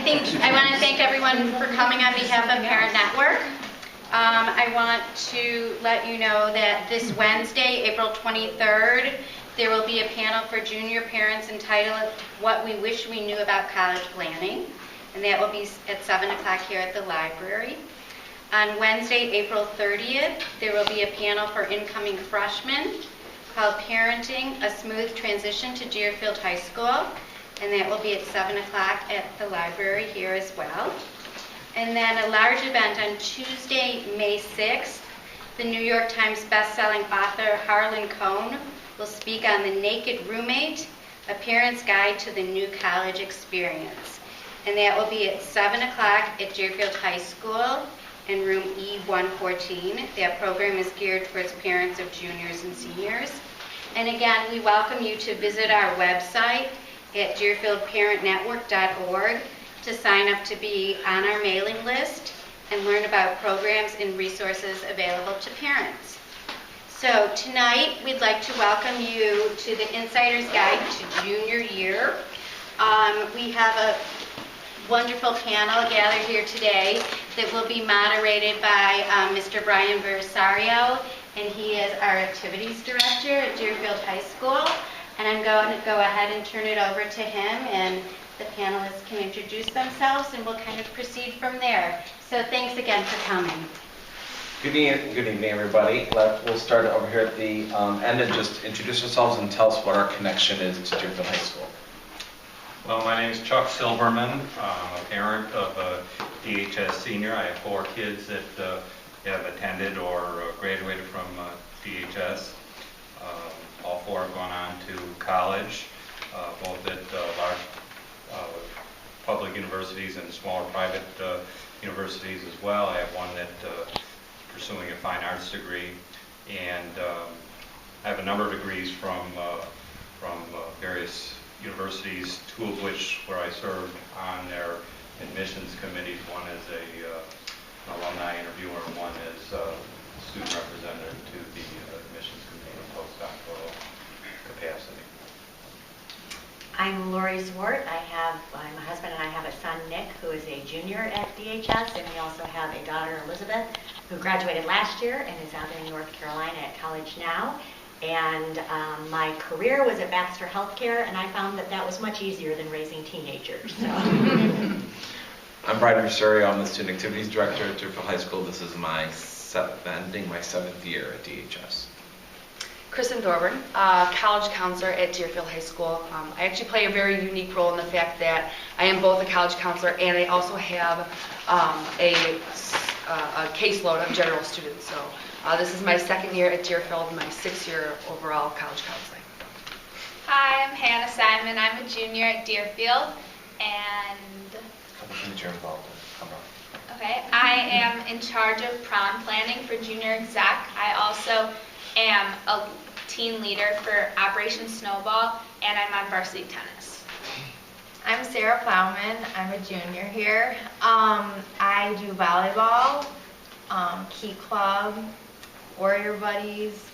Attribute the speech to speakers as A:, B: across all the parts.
A: I want to thank everyone for coming on behalf of Parent Network. I want to let you know that this Wednesday, April 23rd, there will be a panel for junior parents entitled What We Wish We Knew About College Planning, and that will be at 7 o'clock here at the library. On Wednesday, April 30th, there will be a panel for incoming freshmen called Parenting, a Smooth Transition to Deerfield High School, and that will be at 7 o'clock at the library here as well. And then a large event on Tuesday, May 6th, the New York Times bestselling author Harlan Cohn will speak on The Naked Roommate, A Parent's Guide to the New College Experience. And that will be at 7 o'clock at Deerfield High School in room E114. That program is geared towards parents of juniors and seniors. And again, we welcome you to visit our website at deerfieldparentnetwork.org to sign up to be on our mailing list and learn about programs and resources available to parents. So tonight, we'd like to welcome you to the Insider's Guide to Junior Year. We have a wonderful panel gathered here today that will be moderated by Mr. Brian Versario, and he is our activities director at Deerfield High School. And I'm going to go ahead and turn it over to him, and the panelists can introduce themselves, and we'll kind of proceed from there. So thanks again for coming.
B: Good evening, everybody. We'll start over here at the end and just introduce ourselves and tell us what our connection is to Deerfield High School.
C: Well, my name is Chuck Silverman. I'm a parent of a DHS senior. I have 4 kids that have attended or graduated from DHS. All 4 have gone on to college, both at large public universities and smaller private universities as well. I have one that pursuing a fine arts degree, and I have a number of degrees from various universities, 2 of which where I served on their admissions committees. One as an alumni interviewer, and one as student representative to the admissions committee in postdoctoral capacity.
D: I'm Lori Zwart. My husband and I have a son, Nick, who is a junior at DHS, and we also have a daughter, Elizabeth, who graduated last year and is out in North Carolina at college now. And my career was at Baxter Healthcare, and I found that was much easier than raising teenagers. So.
B: I'm Brian Rosario. I'm the Student Activities Director at Deerfield High School. This is ending my 7th year at DHS.
E: Kristen Thorburn, college counselor at Deerfield High School. I actually play a very unique role in the fact that I am both a college counselor and I also have a caseload of general students. So this is my 2nd year at Deerfield, my 6th year overall college counseling.
F: Hi, I'm Hannah Simon. I'm a junior at Deerfield, and
B: You're involved in.
F: okay, I am in charge of prom planning for junior exec. I also am a team leader for Operation Snowball, and I'm on varsity tennis.
G: I'm Sarah Plowman. I'm a junior here. I do volleyball, Key Club, Warrior Buddies.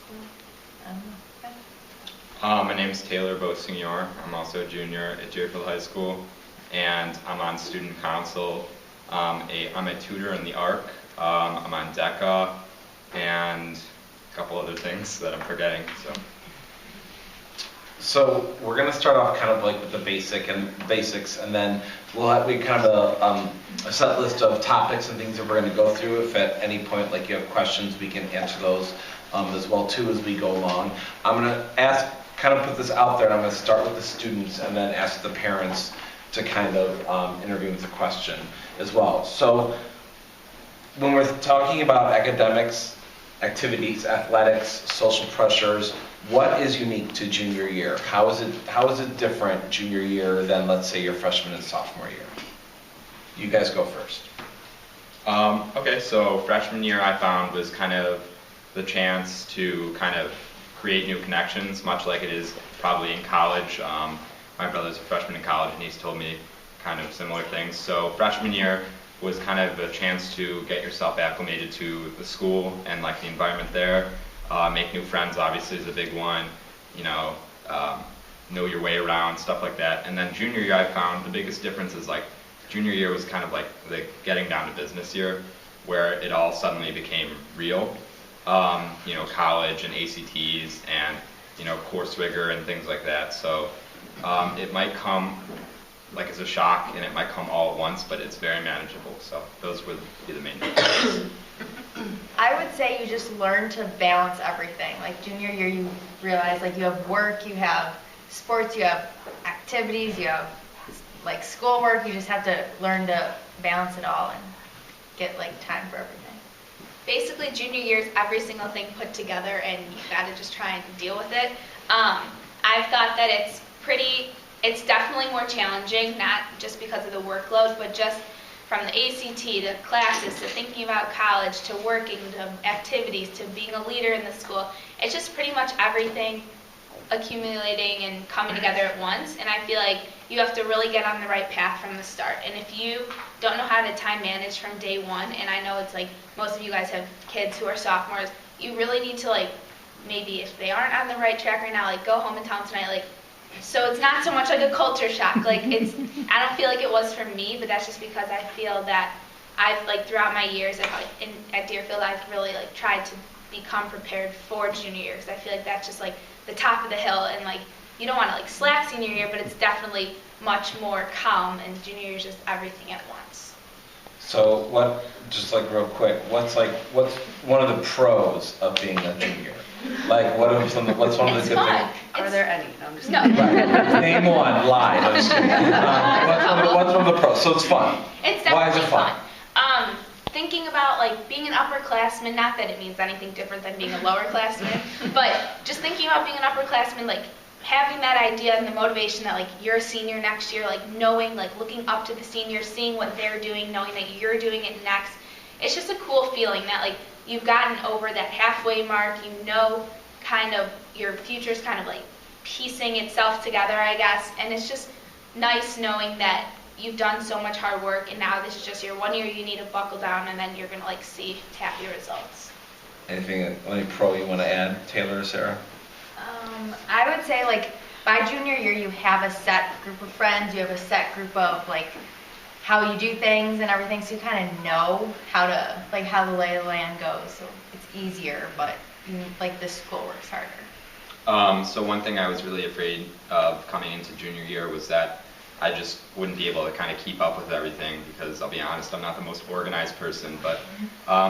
H: My name is Taylor Beausignor. I'm also a junior at Deerfield High School, and I'm on student council. I'm a tutor in the ARC. I'm on DECA, and a couple other things that I'm forgetting.
B: So we're going to start off kind of like with the basics, and then we kind of a set list of topics and things that we're going to go through. If at any point like you have questions, we can answer those as well too as we go along. I'm going to put this out there, and I'm going to start with the students and then ask the parents to kind of interview with a question as well. So when we're talking about academics, activities, athletics, social pressures, what is unique to junior year? How is it different junior year than, let's say, your freshman and sophomore year? You guys go first.
H: Okay, so freshman year I found was kind of the chance to kind of create new connections, much like it is probably in college. My brother's a freshman in college, and he's told me kind of similar things. So freshman year was kind of a chance to get yourself acclimated to the school and like the environment there. Make new friends, obviously, is a big one. Know your way around, stuff like that. And then junior year, I found the biggest difference is like junior year was kind of like the getting down to business year, where it all suddenly became real. College and ACTs and, course rigor and things like that. So it might come like as a shock, and it might come all at once, but it's very manageable. So those would be the main things.
G: I would say you just learn to balance everything. Like junior year, you realize like you have work, you have sports, you have activities, you have like schoolwork. You just have to learn to balance it all and get like time for everything.
F: Basically, junior year is every single thing put together, and you got to just try and deal with it. I've thought that it's definitely more challenging, not just because of the workload, but just from the ACT to classes to thinking about college to working to activities to being a leader in the school. It's just pretty much everything accumulating and coming together at once, and I feel like you have to really get on the right path from the start. And if you don't know how to time manage from day one, and I know it's like most of you guys have kids who are sophomores, you really need to like maybe if they aren't on the right track right now, like go home and tell them tonight, like, so it's not so much like a culture shock. Like I don't feel like it was for me, but that's just because I feel that I've like throughout my years at Deerfield, I've really like tried to become prepared for junior year, because I feel like that's just like the top of the hill, and like you don't want to like slack senior year, but it's definitely much more calm, and junior year is just everything at once.
B: So just like real quick, what's one of the pros of being a junior? Like what's one of the good things?
E: Are there any? No, I'm just
F: No.
B: Right. Name one, lie. No, just kidding. What's one of the pros? So it's fun.
F: It's
B: Why is
F: definitely
B: it fun?
F: Thinking about like being an upperclassman, not that it means anything different than being a lowerclassman, but just thinking about being an upperclassman, like having that idea and the motivation that like you're a senior next year, like knowing, like looking up to the seniors, seeing what they're doing, knowing that you're doing it next. It's just a cool feeling that like you've gotten over that halfway mark, kind of your future's kind of like piecing itself together, I guess, and it's just nice knowing that you've done so much hard work, and now this is just your 1 year. You need to buckle down, and then you're gonna like see happy results.
B: Any pro you want to add, Taylor or Sarah?
G: I would say like by junior year you have a set group of friends, you have a set group of like how you do things and everything, so you kind of know how the lay of the land goes. So it's easier, but like the schoolwork's harder.
H: So one thing I was really afraid of coming into junior year was that I just wouldn't be able to kind of keep up with everything, because I'll be honest, I'm not the most organized person. But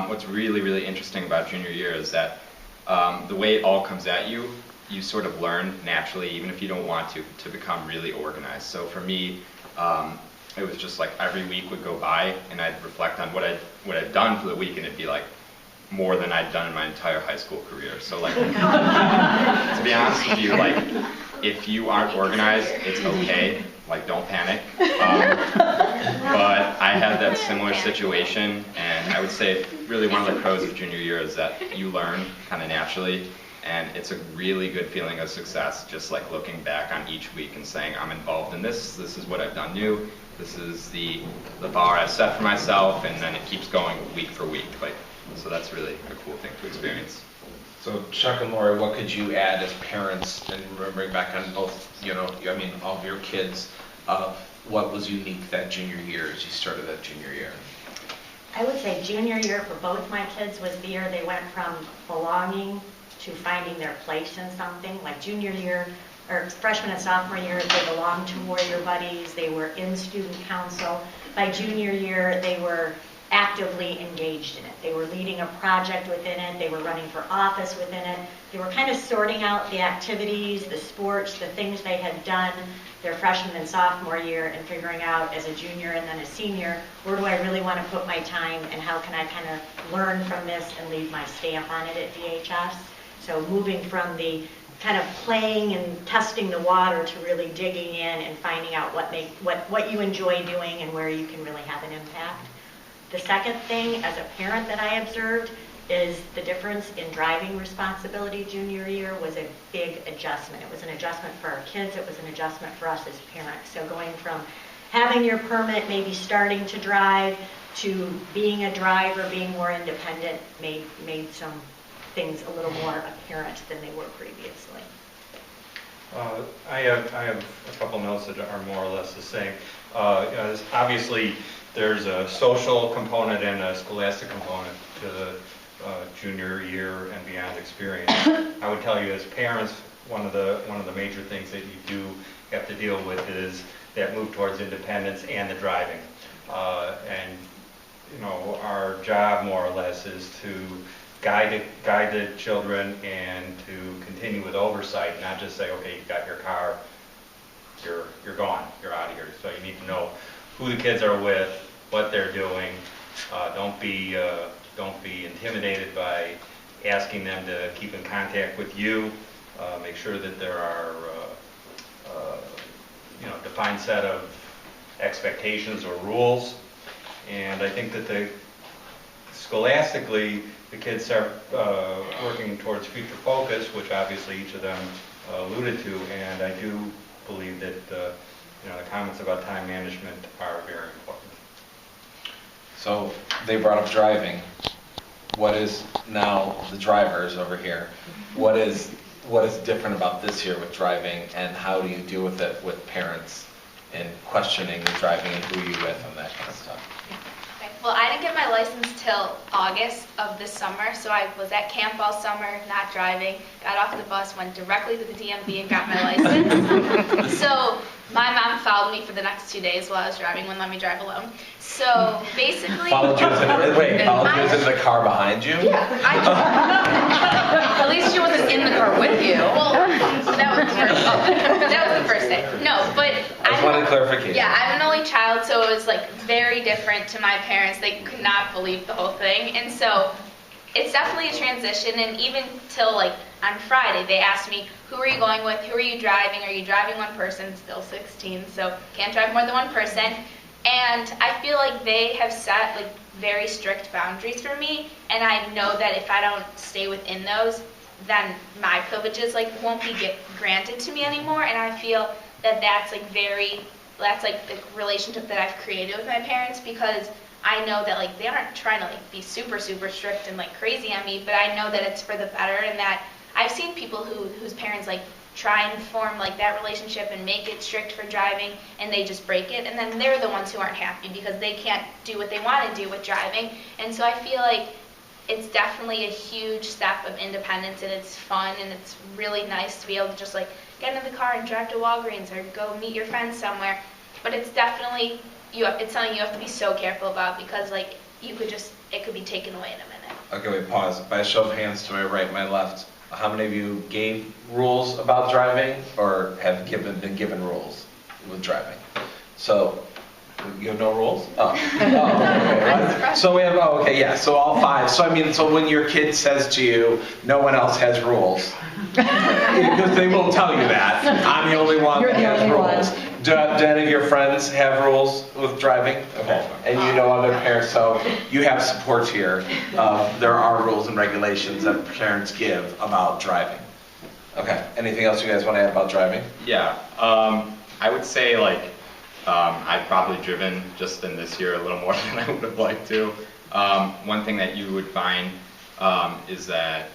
H: what's really, really interesting about junior year is that the way it all comes at you, you sort of learn naturally, even if you don't want to become really organized. So for me, it was just like every week would go by, and I'd reflect on what I'd done for the week, and it'd be like more than I'd done in my entire high school career. So like, to be honest with you, like if you aren't organized, it's okay. Like don't panic. But I had that similar situation, and I would say really one of the pros of junior year is that you learn kind of naturally, and it's a really good feeling of success, just like looking back on each week and saying, I'm involved in this is what I've done new, this is the bar I've set for myself, and then it keeps going week for week. So that's really a cool thing to experience.
B: So Chuck and Lori, what could you add as parents, and remembering back on both, all of your kids, of what was unique that junior year as you started that junior year?
D: I would say junior year for both my kids was the year they went from belonging to finding their place in something. Like junior year, or freshman and sophomore year, they belonged to Warrior Buddies, they were in student council. By junior year, they were actively engaged in it. They were leading a project within it, they were running for office within it, they were kind of sorting out the activities, the sports, the things they had done their freshman and sophomore year, and figuring out as a junior and then a senior, where do I really want to put my time, and how can I kind of learn from this and leave my stamp on it at DHS. So moving from the kind of playing and testing the water to really digging in and finding out what you enjoy doing and where you can really have an impact. The second thing as a parent that I observed is the difference in driving responsibility junior year was a big adjustment. It was an adjustment for our kids, it was an adjustment for us as parents. So going from having your permit, maybe starting to drive, to being a driver, being more independent, made some things a little more apparent than they were previously.
C: I have a couple notes that are more or less the same. Obviously, there's a social component and a scholastic component to the junior year and beyond experience. I would tell you as parents, one of the major things that you do have to deal with is that move towards independence and the driving. And our job more or less is to guide the children and to continue with oversight, not just say, okay, you've got your car, you're gone, you're out of here. So you need to know who the kids are with, what they're doing. Don't be intimidated by asking them to keep in contact with you. Make sure that there are defined set of expectations or rules. And I think that scholastically, the kids start working towards future focus, which obviously each of them alluded to, and I do believe that the comments about time management are very important.
B: So they brought up driving. What is now the drivers over here? What is different about this year with driving, and how do you deal with it with parents and questioning the driving and who you with and that kind of stuff?
F: Okay. Well, I didn't get my license till August of this summer, so I was at camp all summer, not driving, got off the bus, went directly to the DMV and got my license. So my mom followed me for the next 2 days while I was driving, wouldn't let me drive alone. So basically...
B: Followed you in the car behind you?
G: Yeah.
E: At least she wasn't in the car with you.
F: Well, that was the first, that was the first day. No, but
B: I just wanted clarification.
F: Yeah, I'm an only child, so it was like very different to my parents. They could not believe the whole thing, and so it's definitely a transition. And even till like on Friday, they asked me, "Who are you going with? Who are you driving? Are you driving one person?" Still 16, so can't drive more than one person. And I feel like they have set like very strict boundaries for me, and I know that if I don't stay within those, then my privileges like won't be granted to me anymore. And I feel that that's like the relationship that I've created with my parents, because I know that like they aren't trying to like be super strict and like crazy on me, but I know that it's for the better, and that I've seen people whose parents like try and form like that relationship and make it strict for driving, and they just break it, and then they're the ones who aren't happy because they can't do what they want to do with driving. And so I feel like it's definitely a huge step of independence, and it's fun, and it's really nice to be able to just like get in the car and drive to Walgreens or go meet your friends somewhere. But it's definitely it's something you have to be so careful about, because like it could be taken away in a minute.
B: Okay, wait, pause. By a show of hands to my right, my left, how many of you gave rules about driving or have been given rules with driving? So, you have no rules? Okay. So we have, yeah, so all 5. So when your kid says to you, no one else has rules, because they will tell you that, I'm the only one that has rules. Do any of your friends have rules with driving? Okay. And other parents, so you have support here. There are rules and regulations that parents give about driving. Okay. Anything else you guys want to add about driving?
H: Yeah. I would say I've probably driven just in this year a little more than I would have liked to. One thing that you would find is that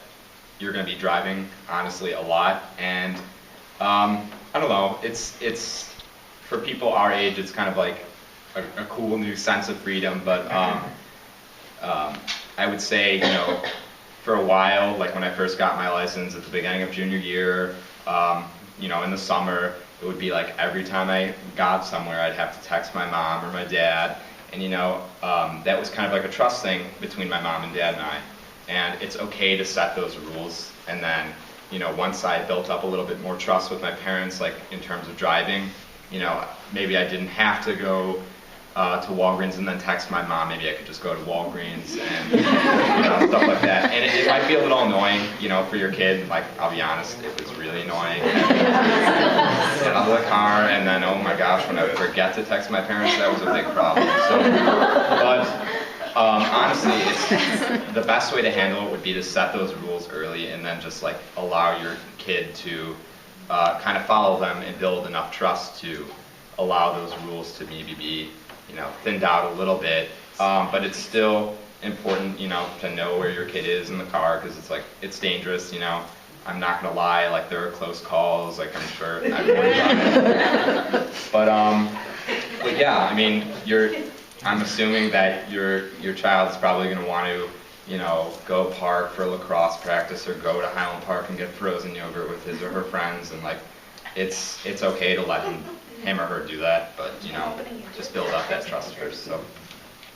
H: you're going to be driving, honestly, a lot. And I don't know, it's for people our age, it's kind of like a cool new sense of freedom. But I would say, for a while, like when I first got my license at the beginning of junior year, in the summer, it would be like every time I got somewhere, I'd have to text my mom or my dad. And, that was kind of like a trust thing between my mom and dad and I. And it's okay to set those rules. And then, once I built up a little bit more trust with my parents, like in terms of driving, maybe I didn't have to go to Walgreens and then text my mom. Maybe I could just go to Walgreens and stuff like that. And it might be a little annoying, for your kid. Like, I'll be honest, it was really annoying. Get out of the car, and then, oh my gosh, when I would forget to text my parents, that was a big problem. Honestly, the best way to handle it would be to set those rules early, and then just like allow your kid to kind of follow them and build enough trust to allow those rules to maybe be thinned out a little bit, but it's still important, to know where your kid is in the car, because it's dangerous, I'm not gonna lie, like there are close calls, like I'm sure everyone's on it. But yeah, I mean, I'm assuming that your child's probably gonna want to, you know, go park for lacrosse practice or go to Highland Park and get frozen yogurt with his or her friends, and like it's okay to let him or her do that, but you know, just build up that trust first. So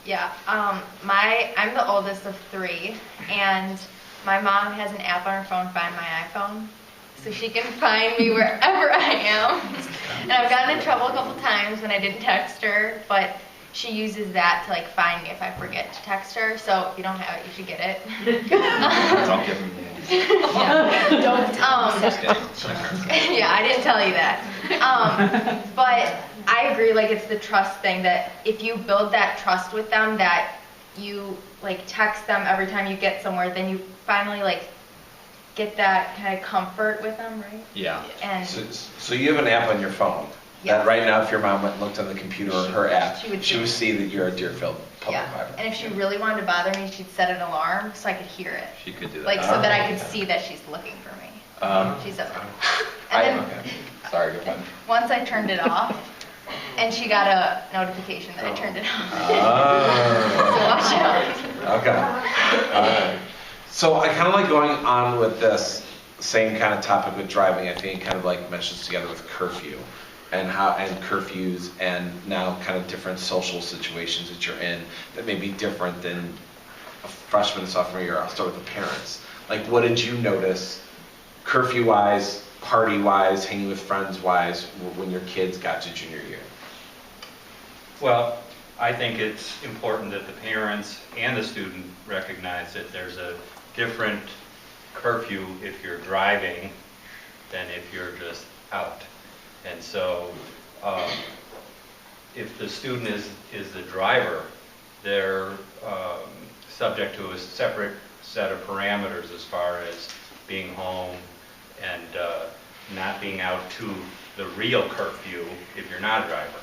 G: Yeah, I'm the oldest of 3, and my mom has an app on her phone, Find My iPhone, so she can find me wherever I am. And I've gotten in trouble a couple times when I didn't text her, but she uses that to like find me if I forget to text her. So if you don't have it, you should get it.
H: don't give them
G: Don't. Yeah, I didn't tell you that. But I agree, like it's the trust thing, that if you build that trust with them, that you like text them every time you get somewhere, then you finally like get that kind of comfort with them, right?
H: Yeah.
G: And
B: So you have an app on your phone?
G: Yeah.
B: That right now, if your mom went and looked on the computer or her app,
G: she would
B: see that you're a Deerfield Public
G: yeah,
B: Library.
G: and if she really wanted to bother me, she'd set an alarm so I could hear it,
H: She could do that.
G: like so that I could see that she's looking for me. She does it. And then
H: Sorry, go ahead.
G: once I turned it off, and she got a notification that I turned it off. So watch out.
B: Okay. All right. So I kind of like going on with this same kind of topic with driving. I think it kind of like meshes together with curfew and curfews and now kind of different social situations that you're in that may be different than a freshman, sophomore year. I'll start with the parents. Like, what did you notice curfew-wise, party-wise, hanging with friends-wise when your kids got to junior year?
C: Well, I think it's important that the parents and the student recognize that there's a different curfew if you're driving than if you're just out. And so if the student is the driver, they're subject to a separate set of parameters as far as being home and not being out to the real curfew if you're not a driver.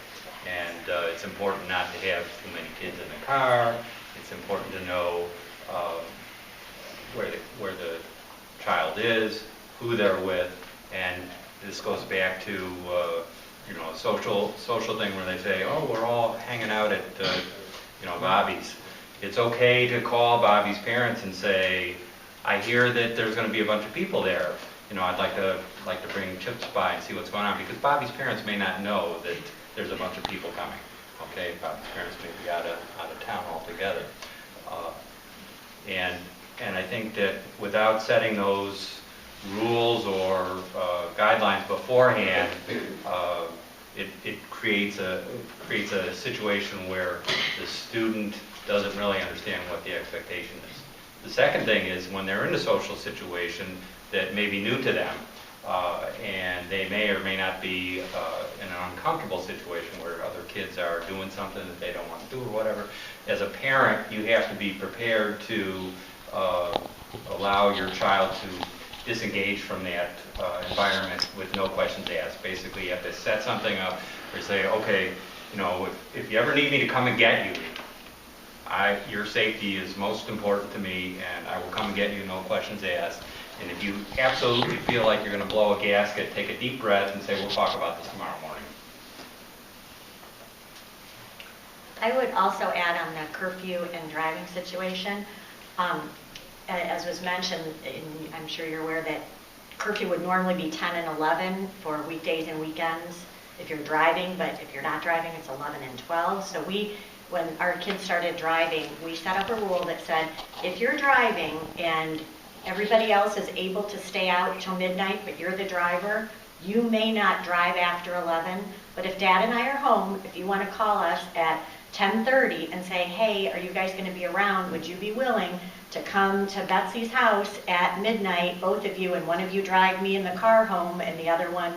C: And it's important not to have too many kids in the car. It's important to know where the child is, who they're with, and this goes back to a social thing where they say, oh, we're all hanging out at Bobby's. It's okay to call Bobby's parents and say, I hear that there's going to be a bunch of people there. I'd like to bring Chips by and see what's going on, because Bobby's parents may not know that there's a bunch of people coming. Okay, Bobby's parents may be out of town altogether. And I think that without setting those rules or guidelines beforehand, it creates a situation where the student doesn't really understand what the expectation is. The second thing is when they're in a social situation that may be new to them, and they may or may not be in an uncomfortable situation where other kids are doing something that they don't want to do or whatever. As a parent, you have to be prepared to allow your child to disengage from that environment with no questions asked. Basically, you have to set something up where you say, okay, if you ever need me to come and get you, your safety is most important to me, and I will come and get you, no questions asked. And if you absolutely feel like you're going to blow a gasket, take a deep breath and say, we'll talk about this tomorrow morning.
D: I would also add on the curfew and driving situation. As was mentioned, and I'm sure you're aware that curfew would normally be 10 and 11 for weekdays and weekends if you're driving, but if you're not driving, it's 11 and 12. So when our kids started driving, we set up a rule that said, if you're driving and everybody else is able to stay out till midnight, but you're the driver, you may not drive after 11, but if Dad and I are home, if you want to call us at 10:30 and say, hey, are you guys going to be around? Would you be willing to come to Betsy's house at midnight, both of you, and one of you drive me in the car home and the other one,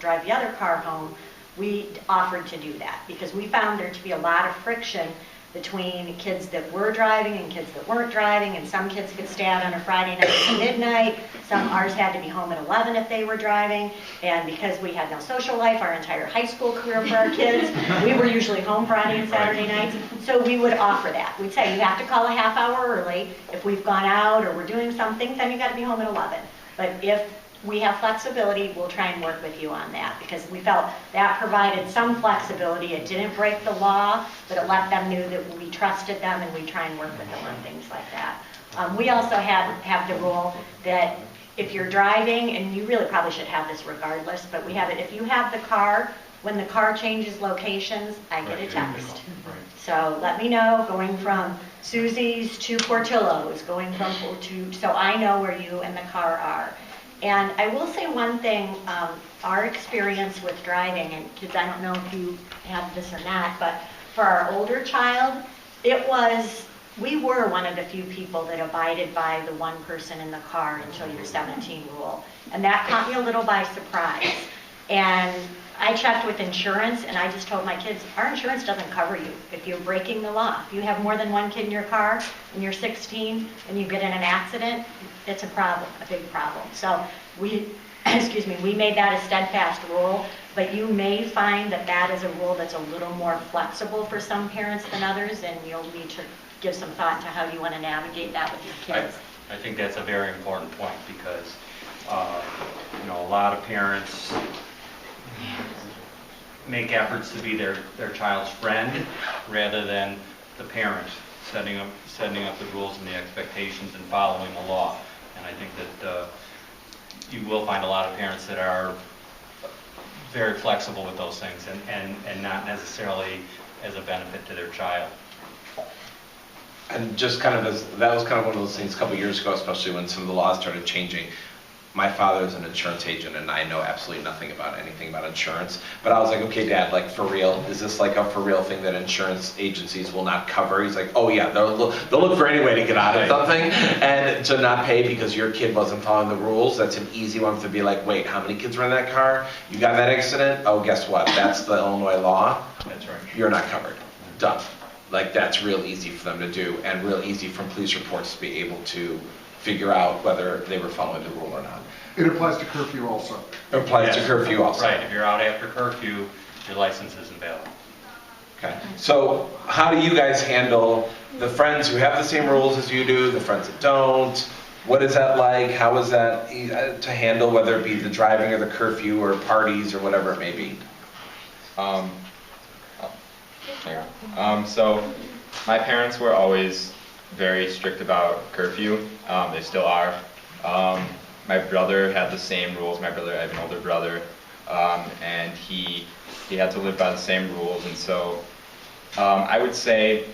D: drive the other car home? We offered to do that because we found there to be a lot of friction between kids that were driving and kids that weren't driving, and some kids could stay out on a Friday night at midnight. Ours had to be home at 11 if they were driving, and because we had no social life our entire high school career for our kids, we were usually home Friday and Saturday nights, so we would offer that. We'd say, you have to call a half hour early. If we've gone out or we're doing something, then you got to be home at 11. But if we have flexibility, we'll try and work with you on that, because we felt that provided some flexibility. It didn't break the law, but it let them know that we trusted them and we try and work with them on things like that. We also have the rule that if you're driving, and you really probably should have this regardless, but we have it, if you have the car, when the car changes locations, I get a text. So let me know, going from Susie's to Portillo's, going from to, so I know where you and the car are. And I will say one thing, our experience with driving, and kids, I don't know if you have this or not, but for our older child, we were one of the few people that abided by the one person in the car until you're 17 rule. And that caught me a little by surprise. And I checked with insurance, and I just told my kids, our insurance doesn't cover you if you're breaking the law. If you have more than one kid in your car and you're 16 and you get in an accident, it's a problem, a big problem. So we made that a steadfast rule, but you may find that that is a rule that's a little more flexible for some parents than others, and you'll need to give some thought to how you want to navigate that with your kids.
C: I think that's a very important point, because a lot of parents make efforts to be their child's friend rather than the parent setting up the rules and the expectations and following the law. And I think that you will find a lot of parents that are very flexible with those things and not necessarily as a benefit to their child.
B: And just kind of that was kind of one of those things a couple years ago, especially when some of the laws started changing. My father is an insurance agent, and I know absolutely nothing about anything about insurance. But I was like, okay, Dad, like for real, is this like a for real thing that insurance agencies will not cover? He's like, oh yeah, they'll look for any way to get out of something and to not pay because your kid wasn't following the rules. That's an easy one to be like, wait, how many kids were in that car? You got in that accident? Oh, guess what? That's the Illinois law.
C: That's right.
B: You're not covered. Done. Like that's real easy for them to do, and real easy from police reports to be able to figure out whether they were following the rule or not.
I: It applies to curfew also.
B: It applies to curfew also.
C: Right, if you're out after curfew, your license isn't valid.
B: Okay. So how do you guys handle the friends who have the same rules as you do, the friends that don't? What is that like? How is that to handle, whether it be the driving or the curfew or parties or whatever it may be?
H: So my parents were always very strict about curfew. They still are. My brother had the same rules. I have an older brother, and he had to live by the same rules. And so I would say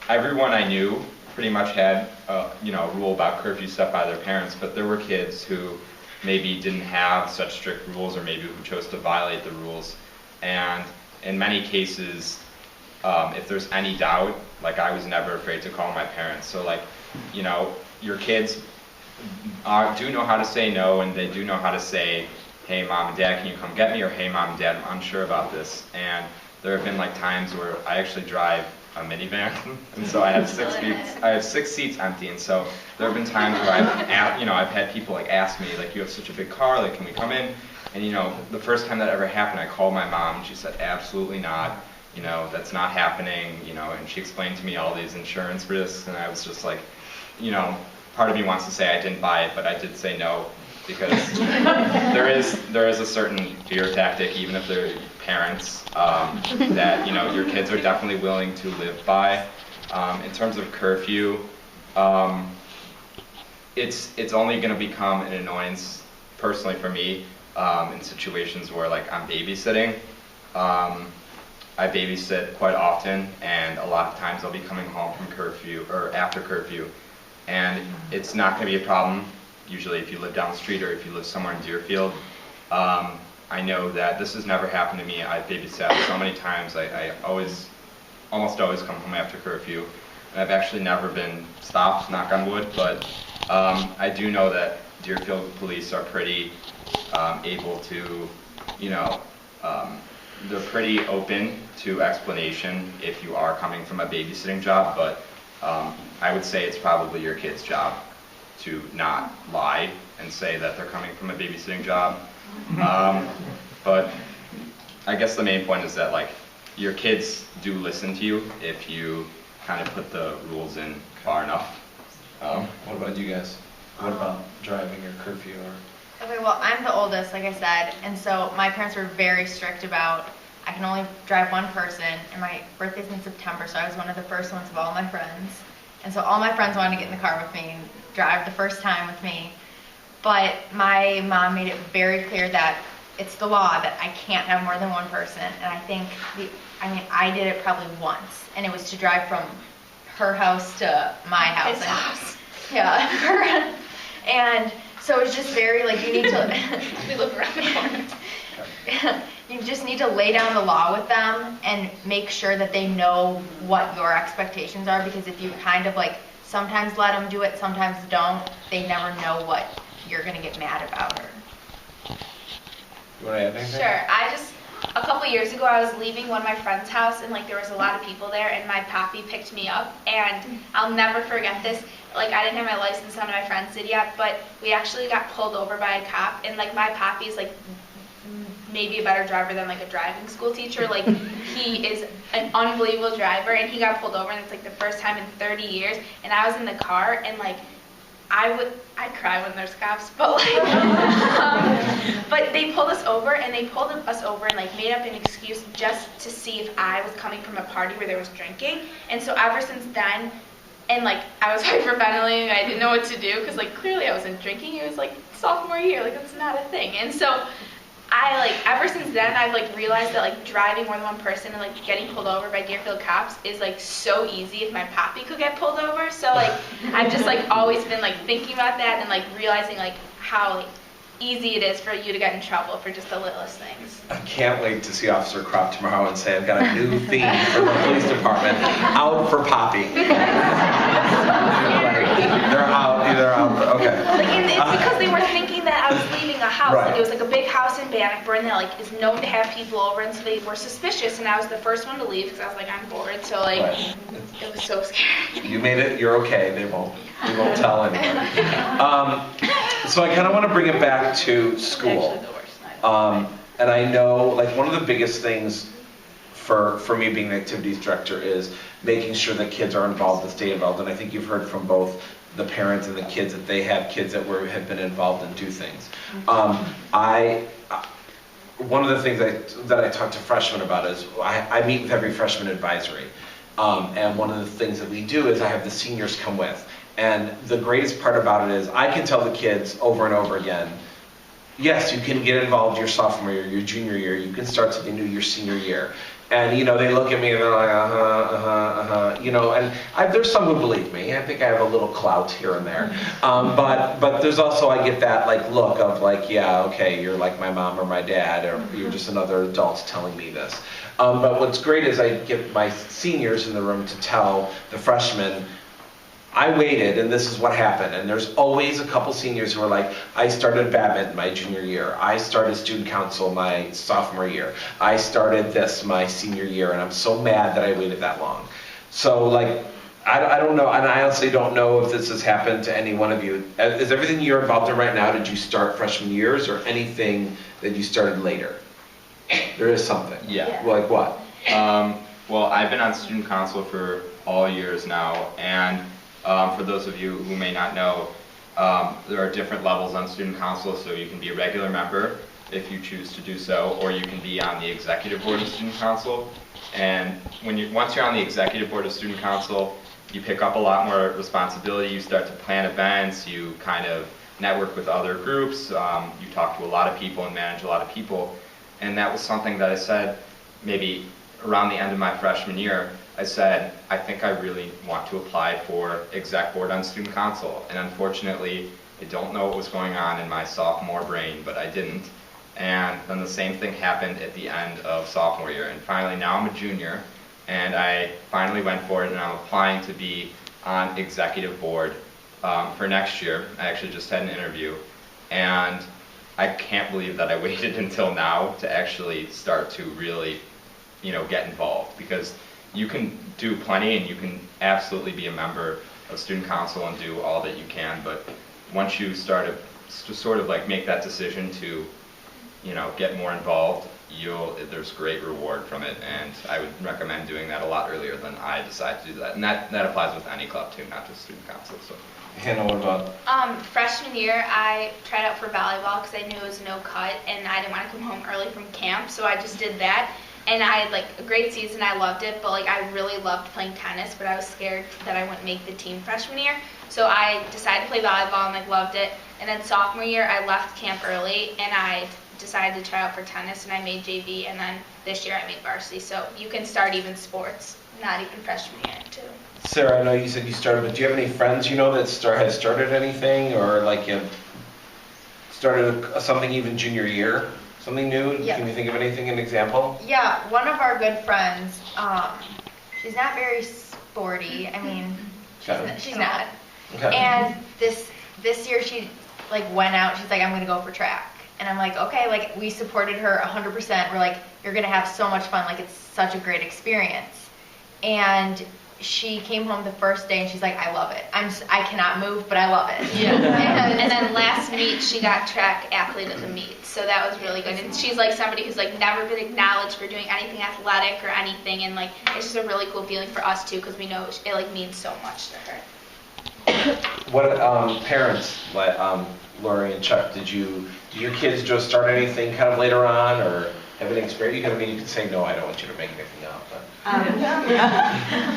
H: everyone I knew pretty much had a rule about curfew set by their parents, but there were kids who maybe didn't have such strict rules, or maybe who chose to violate the rules. And in many cases, if there's any doubt, like I was never afraid to call my parents. So like, your kids do know how to say no, and they do know how to say, hey Mom and Dad, can you come get me? Or hey Mom and Dad, I'm unsure about this. And there have been like times where I actually drive a minivan, and so I have 6 seats empty, and so there have been times where I've had people like ask me, like, you have such a big car, like, can we come in? And the first time that ever happened, I called my mom, and she said, absolutely not, that's not happening, and she explained to me all these insurance risks, and I was just like, part of me wants to say I didn't buy it, but I did say no, because there is a certain fear tactic, even if they're parents, that your kids are definitely willing to live by. In terms of curfew, it's only going to become an annoyance personally for me in situations where like I'm babysitting. I babysit quite often, and a lot of times I'll be coming home from curfew or after curfew, and it's not going to be a problem usually if you live down the street or if you live somewhere in Deerfield. I know that this has never happened to me. I've babysat so many times. I almost always come home after curfew, and I've actually never been stopped, knock on wood, but I do know that Deerfield police are pretty able to, they're pretty open to explanation if you are coming from a babysitting job, but I would say it's probably your kid's job to not lie and say that they're coming from a babysitting job. But I guess the main point is that like your kids do listen to you if you kind of put the rules in far enough.
B: What about you guys? What about driving or curfew or?
G: Okay, well, I'm the oldest, like I said, and so my parents were very strict about I can only drive one person, and my birthday's in September, so I was one of the first ones of all my friends. And so all my friends wanted to get in the car with me and drive the first time with me. But my mom made it very clear that it's the law that I can't have more than one person. And I think, I did it probably once, and it was to drive from her house to my house.
F: His house.
G: Yeah. And so it's just very, like, you need to...
F: We live around the corner.
G: You just need to lay down the law with them and make sure that they know what your expectations are, because if you kind of, like, sometimes let them do it, sometimes don't, they never know what you're going to get mad about.
B: You want to add anything?
F: Sure. A couple years ago, I was leaving one of my friend's house, and like there was a lot of people there, and my papi picked me up, and I'll never forget this. Like, I didn't have my license, none of my friends did yet, but we actually got pulled over by a cop, and like my papi is like maybe a better driver than like a driving school teacher. Like, he is an unbelievable driver, and he got pulled over, and it's like the first time in 30 years, and I was in the car, and like I'd cry when there's cops, but like, but they pulled us over, and like made up an excuse just to see if I was coming from a party where there was drinking. And so ever since then, and like I was hyperventilating, I didn't know what to do because like clearly I wasn't drinking. It was like sophomore year, like that's not a thing. And so I like ever since then I've like realized that like driving more than one person and like getting pulled over by Deerfield cops is like so easy if my papi could get pulled over. So like I've just like always been like thinking about that and like realizing like how like easy it is for you to get in trouble for just the littlest things.
B: I can't wait to see Officer Crop tomorrow and say, I've got a new theme for the police department, out for Poppy. They're out, okay.
F: Like, and it's because they were thinking that I was leaving a house.
B: Right.
F: Like, it was like a big house in Bannockburn that like is known to have people over, and so they were suspicious, and I was the first one to leave because I was like, I'm bored. So like,
B: Right.
F: it was so scary.
B: You made it, you're okay, they won't tell anyone. So I kind of want to bring it back to school. And I know, like, one of the biggest things for me being an activities director is making sure that kids are involved and stay involved. And I think you've heard from both the parents and the kids that they have kids that have been involved and do things. One of the things that I talk to freshmen about is I meet with every freshman advisory. And one of the things that we do is I have the seniors come with. And the greatest part about it is I can tell the kids over and over again, yes, you can get involved your sophomore year, your junior year, you can start something new your senior year. And, you know, they look at me and they're like, you know, and there's some who believe me. I think I have a little clout here and there. But there's also, I get that, like, look of, like, yeah, okay, you're like my mom or my dad, or you're just another adult telling me this. But what's great is I get my seniors in the room to tell the freshmen, I waited, and this is what happened. And there's always a couple seniors who are like, I started badminton my junior year. I started student council my sophomore year. I started this my senior year, and I'm so mad that I waited that long. So, like, I don't know, and I honestly don't know if this has happened to any one of you. Is everything you're involved in right now, did you start freshman years, or anything that you started later? There is something.
H: Yeah.
B: Like what?
H: Well, I've been on student council for all years now, and for those of you who may not know, there are different levels on student council, so you can be a regular member if you choose to do so, or you can be on the executive board of student council. And once you're on the executive board of student council, you pick up a lot more responsibility. You start to plan events, you kind of network with other groups, you talk to a lot of people and manage a lot of people. And that was something that I said maybe around the end of my freshman year. I said, I think I really want to apply for exec board on student council. And unfortunately, I don't know what was going on in my sophomore brain, but I didn't. And then the same thing happened at the end of sophomore year. And finally, now I'm a junior, and I finally went for it, and I'm applying to be on executive board for next year. I actually just had an interview, and I can't believe that I waited until now to actually start to really, you know, get involved, because you can do plenty and you can absolutely be a member of student council and do all that you can, but once you start to sort of like make that decision to, you know, get more involved, there's great reward from it, and I would recommend doing that a lot earlier than I decided to do that. And that applies with any club too, not just student council. So.
B: Hannah, what about?
F: Freshman year, I tried out for volleyball because I knew it was no cut, and I didn't want to come home early from camp, so I just did that. And I had like a great season. I loved it, but like I really loved playing tennis, but I was scared that I wouldn't make the team freshman year. So I decided to play volleyball and like loved it. And then sophomore year, I left camp early and I decided to try out for tennis, and I made JV. And then this year, I made varsity. So you can start even sports, not even freshman year too.
B: Sarah, I know you said you started, but do you have any friends you know that had started anything, or like you started something even junior year? Something new?
G: Yeah.
B: Can you think of anything, an example?
G: Yeah, one of our good friends, she's not very sporty. I mean, she's not.
B: Okay.
G: And this year she like went out. She's like, I'm gonna go for track. And I'm like, okay. Like we supported her 100%. We're like, you're gonna have so much fun. Like it's such a great experience. And she came home the first day and she's like, I love it. I cannot move, but I love it.
F: Yeah. And then last meet, she got track athlete of the meet. So that was really good. And she's like somebody who's like never been acknowledged for doing anything athletic or anything. And like, it's just a really cool feeling for us too, because we know it like means so much to her.
B: What parents, like Lori and Chuck, did your kids just start anything kind of later on, or have an experience? You can say no, I don't want you to make anything up. But.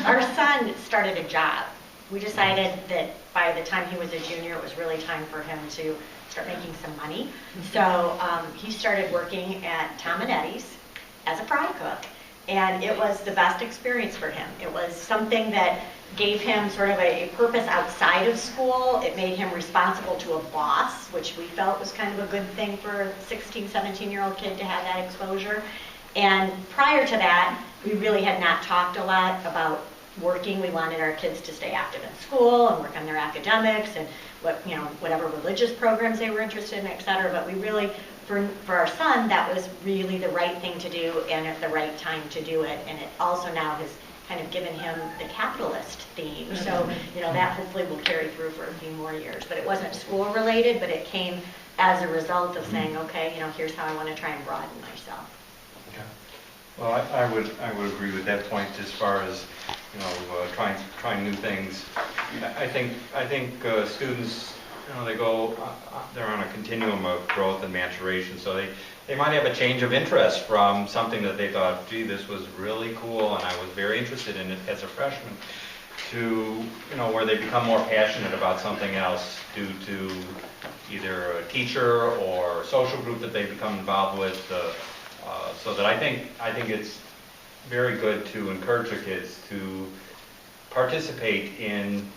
D: Our son started a job. We decided that by the time he was a junior, it was really time for him to start making some money. So he started working at Tom and Eddie's as a fry cook, and it was the best experience for him. It was something that gave him sort of a purpose outside of school. It made him responsible to a boss, which we felt was kind of a good thing for a 16, 17-year-old kid to have that exposure. And prior to that, we really had not talked a lot about working. We wanted our kids to stay active in school and work on their academics and whatever religious programs they were interested in, et cetera. But we really, for our son, that was really the right thing to do and at the right time to do it. And it also now has kind of given him the capitalist theme. So, that hopefully will carry through for a few more years. But it wasn't school related, but it came as a result of saying, okay, here's how I want to try and broaden myself.
C: Well, I would agree with that point as far as trying new things. I think students they're on a continuum of growth and maturation, so they might have a change of interest from something that they thought, gee, this was really cool and I was very interested in it as a freshman, to where they become more passionate about something else due to either a teacher or a social group that they become involved with. So that I think it's very good to encourage the kids to participate in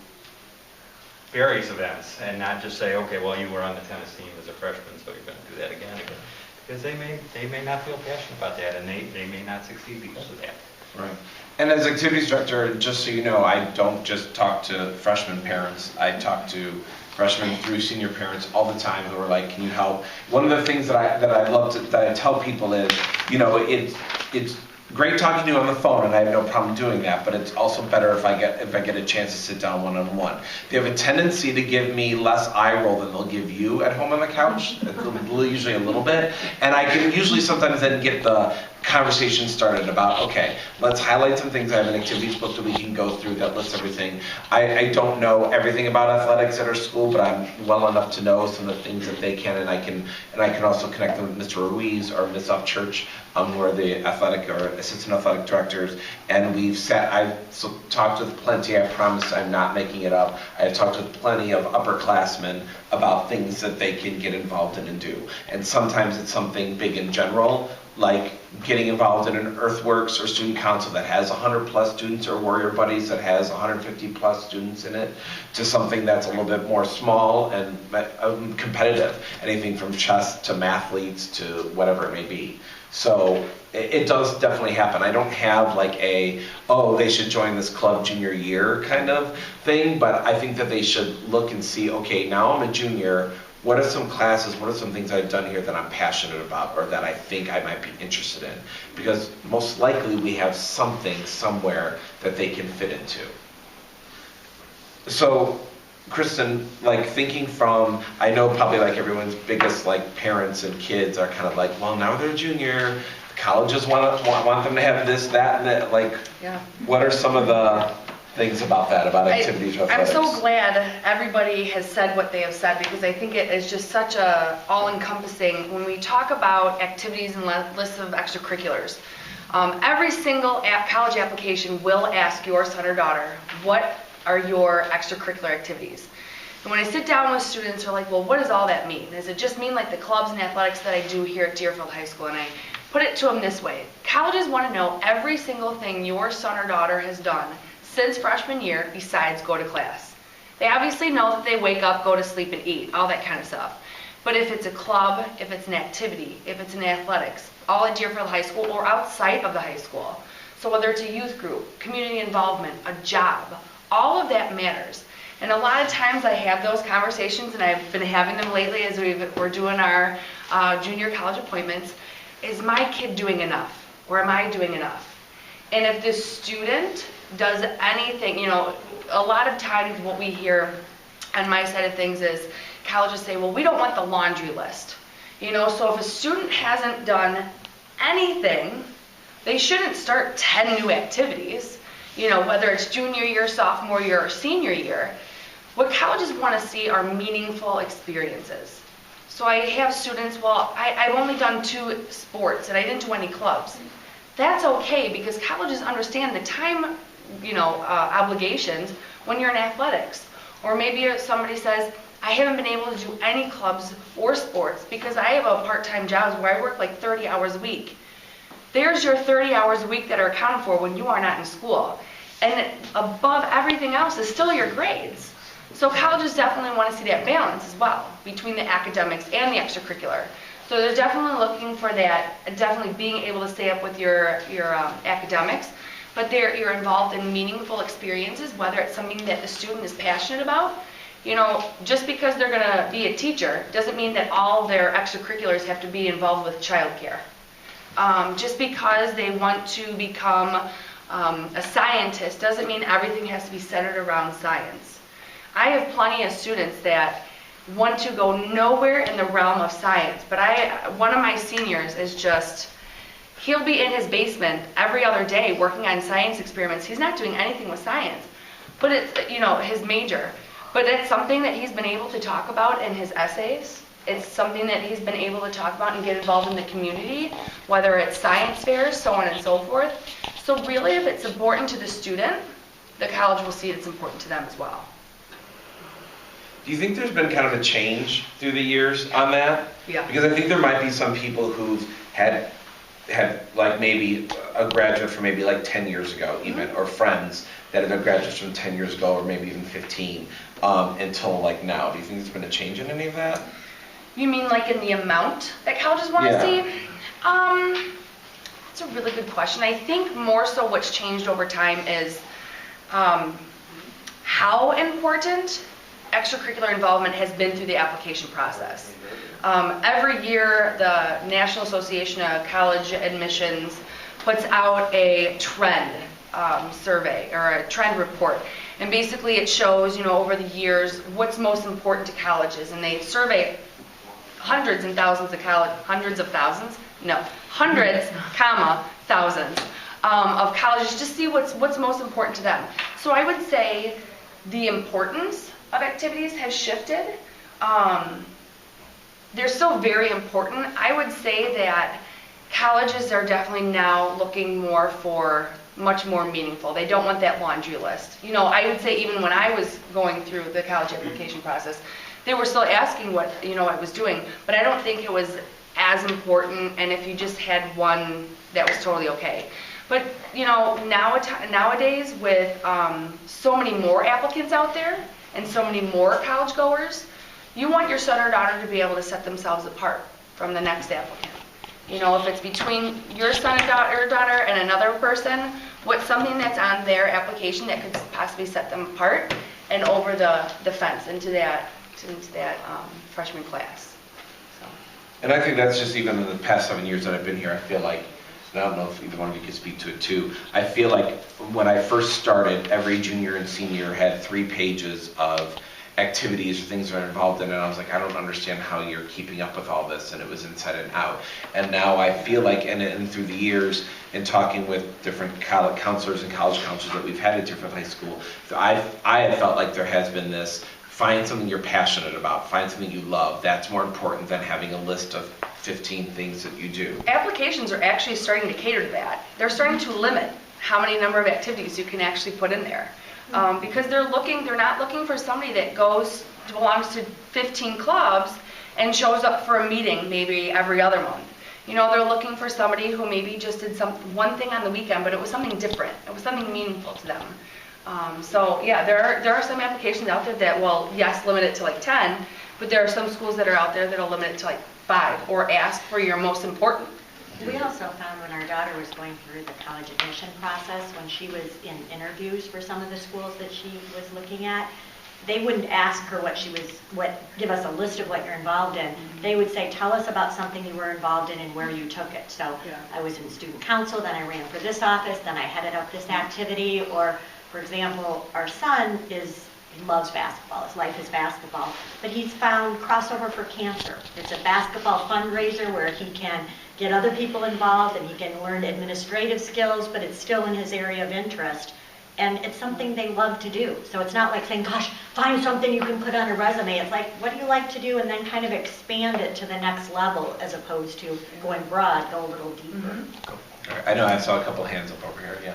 C: various events and not just say, okay, well, you were on the tennis team as a freshman, so you're going to do that again. Because they may not feel passionate about that, and they may not succeed because of that.
B: Right. And as activities director, just so you know, I don't just talk to freshman parents. I talk to freshmen through senior parents all the time who are like, can you help? One of the things that I tell people is, it's great talking to you on the phone, and I have no problem doing that, but it's also better if I get a chance to sit down one-on-one. They have a tendency to give me less eye roll than they'll give you at home on the couch, usually a little bit, and I can usually sometimes then get the conversation started about, okay, let's highlight some things. I have an activities book that we can go through that lists everything. I don't know everything about athletics at our school, but I'm well enough to know some of the things that they can, and I can also connect them with Mr. Ruiz or Ms. Upchurch, who are the athletic or assistant athletic directors, and I've talked with plenty, I promise I'm not making it up, I've talked with plenty of upperclassmen about things that they can get involved in and do. And sometimes it's something big in general, like getting involved in an earthworks or student council that has 100 plus students, or Warrior Buddies that has 150 plus students in it, to something that's a little bit more small and competitive, anything from chess to mathletes to whatever it may be. So it does definitely happen. I don't have like they should join this club junior year kind of thing, but I think that they should look and see, okay, now I'm a junior, what are some classes, what are some things I've done here that I'm passionate about or that I think I might be interested in? Because most likely we have something somewhere that they can fit into. So, Kristen, like thinking from, I know probably like everyone's biggest like parents and kids are kind of like, well, now they're a junior, colleges want them to have this, that, and that, like,
E: Yeah.
B: what are some of the things about that, about activities or
E: I'm
B: athletics?
E: so glad everybody has said what they have said, because I think it is just such a all-encompassing, when we talk about activities and lists of extracurriculars. Every single college application will ask your son or daughter, what are your extracurricular activities? And when I sit down with students, they're like, well, what does all that mean? Does it just mean like the clubs and athletics that I do here at Deerfield High School? And I put it to them this way. Colleges want to know every single thing your son or daughter has done since freshman year besides go to class. They obviously know that they wake up, go to sleep, and eat, all that kind of stuff. But if it's a club, if it's an activity, if it's an athletics, all at Deerfield High School or outside of the high school, so whether it's a youth group, community involvement, a job, all of that matters. And a lot of times I have those conversations, and I've been having them lately as we're doing our junior college appointments. Is my kid doing enough, or am I doing enough? And if the student does anything, you know, a lot of times what we hear on my side of things is colleges say, well, we don't want the laundry list. You know, so if a student hasn't done anything, they shouldn't start 10 new activities, you know, whether it's junior year, sophomore year, or senior year. What colleges want to see are meaningful experiences. So I have students, well, I've only done 2 sports and I didn't do any clubs. That's okay, because colleges understand the time, you know, obligations when you're in athletics. Or maybe somebody says, I haven't been able to do any clubs or sports because I have a part-time job where I work like 30 hours a week. There's your 30 hours a week that are accounted for when you are not in school. And above everything else is still your grades. So colleges definitely want to see that balance as well between the academics and the extracurricular. So they're definitely looking for that, definitely being able to stay up with your academics, but you're involved in meaningful experiences, whether it's something that the student is passionate about. You know, just because they're going to be a teacher doesn't mean that all their extracurriculars have to be involved with childcare. Just because they want to become a scientist doesn't mean everything has to be centered around science. I have plenty of students that want to go nowhere in the realm of science, but one of my seniors is just, he'll be in his basement every other day working on science experiments. He's not doing anything with science, but it's, you know, his major. But it's something that he's been able to talk about in his essays. It's something that he's been able to talk about and get involved in the community, whether it's science fairs, so on and so forth. So really, if it's important to the student, the college will see it's important to them as well.
B: Do you think there's been kind of a change through the years on that?
E: Yeah.
B: Because I think there might be some people who've had like maybe a graduate from maybe like 10 years ago even, or friends that have been graduates from 10 years ago, or maybe even 15, until like now. Do you think there's been a change in any of that?
E: You mean like in the amount that colleges want to see? That's a really good question. I think more so what's changed over time is how important extracurricular involvement has been through the application process. Every year, the National Association of College Admissions puts out a trend survey or a trend report. And basically it shows, you know, over the years, what's most important to colleges. And they survey hundreds and thousands of thousands, thousands of colleges to see what's most important to them. So I would say the importance of activities has shifted. They're still very important. I would say that colleges are definitely now looking more for much more meaningful. They don't want that laundry list. You know, I would say even when I was going through the college application process, they were still asking what, you know, I was doing, but I don't think it was as important, and if you just had one, that was totally okay. But, you know, nowadays with so many more applicants out there and so many more college goers, you want your son or daughter to be able to set themselves apart from the next applicant. You know, if it's between your son or daughter and another person, what's something that's on their application that could possibly set them apart and over the fence into that freshman class. So.
B: And I think that's just even in the past 7 years that I've been here, I feel like, and I don't know if either one of you could speak to it too, I feel like when I first started, every junior and senior had 3 pages of activities or things that are involved in it. And I was like, I don't understand how you're keeping up with all this, and it was inside and out. And now I feel like, and through the years, in talking with different college counselors and college counselors that we've had at Deerfield High School, I have felt like there has been this, find something you're passionate about, find something you love. That's more important than having a list of 15 things that you do.
E: Applications are actually starting to cater to that. They're starting to limit how many number of activities you can actually put in there. Because they're not looking for somebody that belongs to 15 clubs and shows up for a meeting maybe every other month. You know, they're looking for somebody who maybe just did one thing on the weekend, but it was something different. It was something meaningful to them. So yeah, there are some applications out there that will, yes, limit it to like 10, but there are some schools that are out there that'll limit it to like 5 or ask for your most important.
D: We also found when our daughter was going through the college admission process, when she was in interviews for some of the schools that she was looking at, they wouldn't ask her give us a list of what you're involved in. They would say, tell us about something you were involved in and where you took it. So I was in student council, then I ran for this office, then I headed up this activity. Or, for example, our son he loves basketball. His life is basketball. But he's found Crossover for Cancer. It's a basketball fundraiser where he can get other people involved and he can learn administrative skills, but it's still in his area of interest. And it's something they love to do. So it's not like saying, gosh, find something you can put on a resume. It's like, what do you like to do? And then kind of expand it to the next level as opposed to going broad, go a little deeper.
B: Cool. All right. I know I saw a couple hands up over here. Yeah.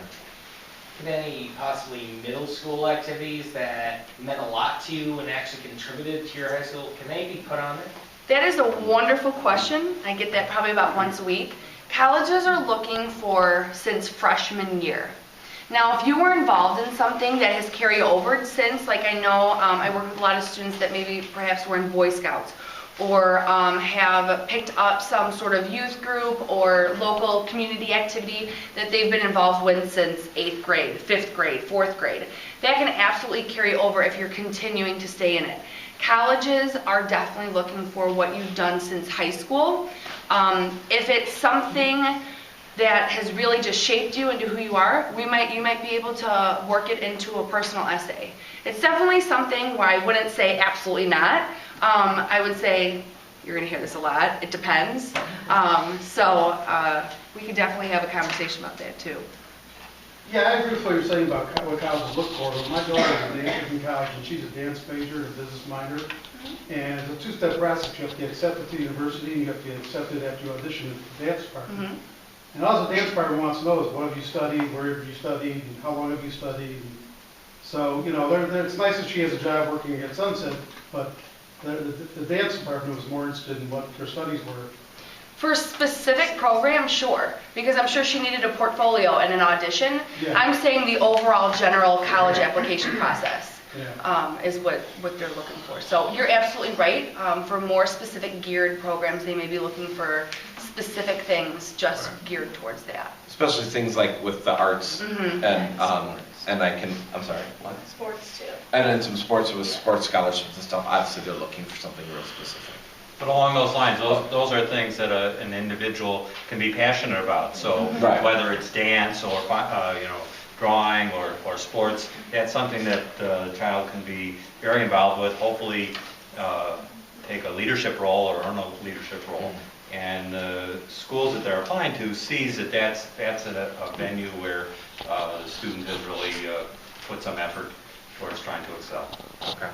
J: Any possibly middle school activities that meant a lot to you and actually contributed to your high school, can they be put on there?
E: That is a wonderful question. I get that probably about once a week. Colleges are looking for since freshman year. Now, if you were involved in something that has carried over since, like I know I work with a lot of students that maybe perhaps were in Boy Scouts or have picked up some sort of youth group or local community activity that they've been involved with since 8th grade, 5th grade, 4th grade. That can absolutely carry over if you're continuing to stay in it. Colleges are definitely looking for what you've done since high school. If it's something that has really just shaped you into who you are, you might be able to work it into a personal essay. It's definitely something where I wouldn't say absolutely not. I would say, you're going to hear this a lot, it depends. We could definitely have a conversation about that too.
K: Yeah, I agree with what you're saying about what colleges look for. But my daughter is in college, and she's a dance major and a business minor. And it's a two-step process. You have to get accepted to university, and you have to get accepted after you audition for the dance department. And all the dance department wants to know is what have you studied, where have you studied, and how long have you studied. And so, you know, it's nice that she has a job working at Sunset, but the dance department was more interested in what her studies were.
E: For specific programs, sure, because I'm sure she needed a portfolio and an audition.
K: Yeah.
E: I'm saying the overall general college application process
K: Yeah.
E: is what they're looking for. So you're absolutely right. For more specific geared programs, they may be looking for specific things just geared towards that.
B: Especially things like with the arts and I'm sorry, what?
F: Sports too.
B: And then some sports with sports scholarships and stuff. Obviously, they're looking for something real specific.
C: But along those lines, those are things that an individual can be passionate about. So whether it's dance or drawing or sports, that's something that the child can be very involved with. Hopefully, take a leadership role or earn a leadership role. And the schools that they're applying to sees that that's a venue where the student has really put some effort towards trying to excel.
B: Okay.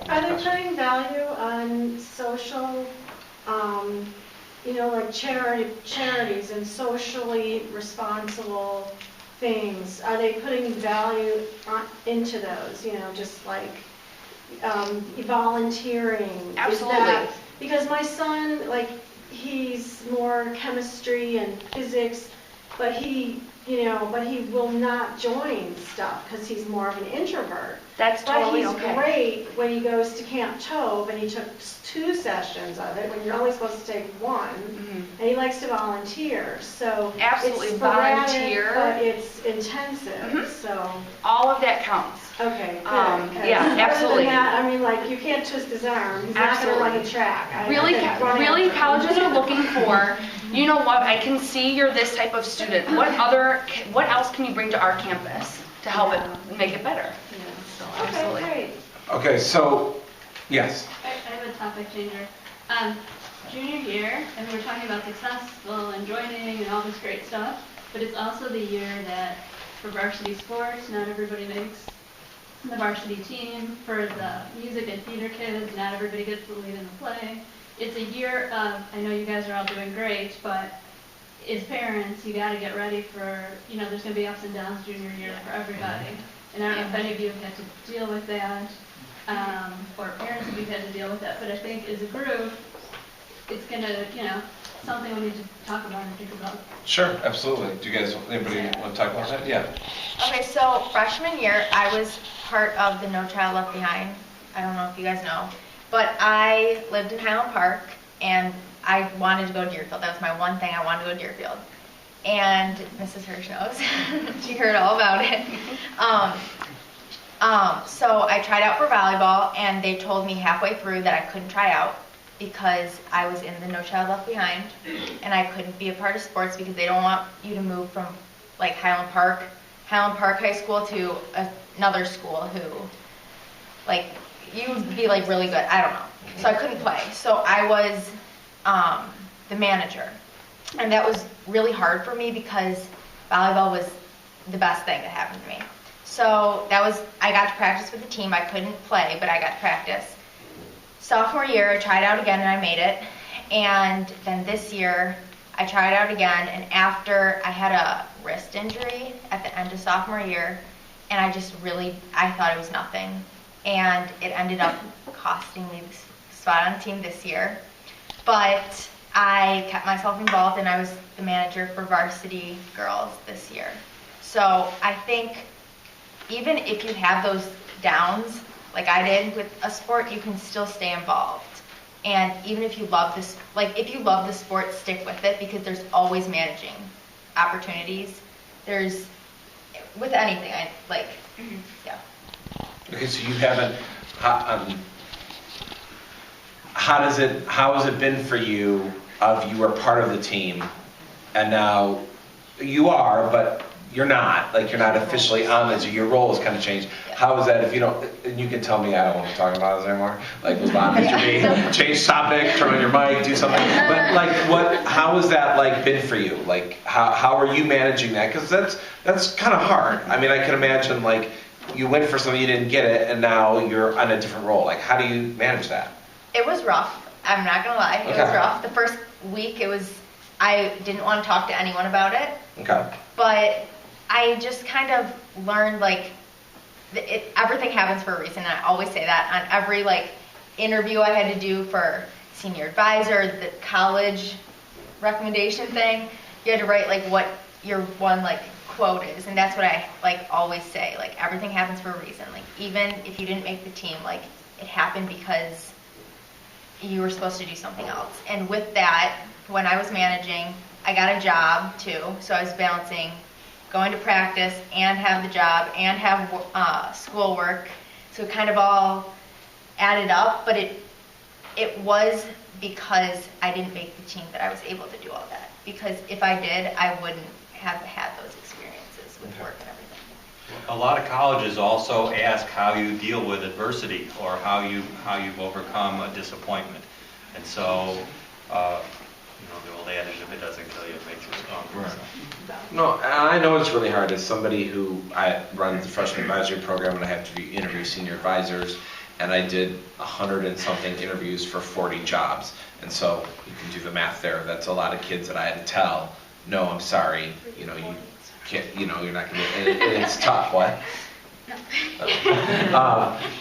L: Are they putting value on social, like charities and socially responsible things? Are they putting value into those, just like volunteering?
E: Absolutely.
L: Because my son, he's more chemistry and physics, but he will not join stuff because he's more of an introvert.
E: That's totally
L: okay. But he's great when he goes to Camp Tove, and he took 2 sessions of it when you're only supposed to take 1, and he likes to volunteer. So
E: absolutely
L: it's sporadic,
E: volunteer,
L: but it's intensive. So
E: all of that counts.
L: Okay, good.
E: Yeah, absolutely.
L: Other than that, you can't twist his arm. He's not going to run a track.
E: Really, colleges are looking for, you know what, I can see you're this type of student. What else can you bring to our campus to help it make it better? So, absolutely.
L: Okay, great.
B: Okay, so, yes.
M: I have a topic changer. Junior year, and we're talking about successful and joining and all this great stuff, but it's also the year that for varsity sports, not everybody makes the varsity team. For the music and theater kids, not everybody gets to lead in the play. It's a year of, I know you guys are all doing great, but as parents, you got to get ready for, there's going to be ups and downs junior year for everybody. And I don't know if any of you have had to deal with that, or parents if you've had to deal with that, but I think as a group, it's going to, something we need to talk about and think about.
B: Sure, absolutely. Do you guys, anybody want to talk about that? Yeah.
G: Okay, so freshman year, I was part of the No Child Left Behind. I don't know if you guys know, but I lived in Highland Park, and I wanted to go to Deerfield. That was my one thing. I wanted to go to Deerfield. And Mrs. Hirsch knows. She heard all about it. So I tried out for volleyball, and they told me halfway through that I couldn't try out because I was in the No Child Left Behind, and I couldn't be a part of sports because they don't want you to move from like Highland Park High School to another school who, like, you would be like really good. I don't know. So I couldn't play. So I was the manager, and that was really hard for me because volleyball was the best thing that happened to me. So I got to practice with the team. I couldn't play, but I got to practice. Sophomore year, I tried out again and I made it. And then this year, I tried out again, and after I had a wrist injury at the end of sophomore year, and I thought it was nothing. And it ended up costing me the spot on the team this year. But I kept myself involved, and I was the manager for varsity girls this year. So I think even if you have those downs, like I did with a sport, you can still stay involved. And even if you love this, like if you love the sport, stick with it because there's always managing opportunities. There's, with anything, yeah.
B: Okay, so you haven't, how has it been for you you were part of the team and now you are, but you're not officially on this, your role has kind of changed. How is that, if you don't, and you can tell me I don't want to talk about this anymore, like move on, Mr. B, change topic, turn on your mic, do something, but like how has that like been for you? Like how are you managing that? Because that's kind of hard. I mean, I can imagine like you went for something, you didn't get it, and now you're on a different role. Like how do you manage that?
G: It was rough. I'm not going to lie. It was rough. The first week, I didn't want to talk to anyone about it.
B: Okay.
G: But I just kind of learned, like, everything happens for a reason. And I always say that on every, like, interview I had to do for senior advisor, the college recommendation thing, you had to write, like, what your one, like, quote is. And that's what I, like, always say. Like, everything happens for a reason. Like, even if you didn't make the team, like, it happened because you were supposed to do something else. And with that, when I was managing, I got a job too, so I was balancing going to practice and have the job and have schoolwork, so it kind of all added up, but it was because I didn't make the team that I was able to do all that, because if I did, I wouldn't have had those experiences with work and everything.
C: A lot of colleges also ask how you deal with adversity or how you've overcome a disappointment. And so, the old adage, if it doesn't kill you, it makes you stronger.
B: Right. No, I know it's really hard. As somebody who I run the freshman advisory program and I have to interview senior advisors, and I did 100 and something interviews for 40 jobs. And so you can do the math there. That's a lot of kids that I had to tell, no, I'm sorry, you can't, you're not going to, and it's tough, what?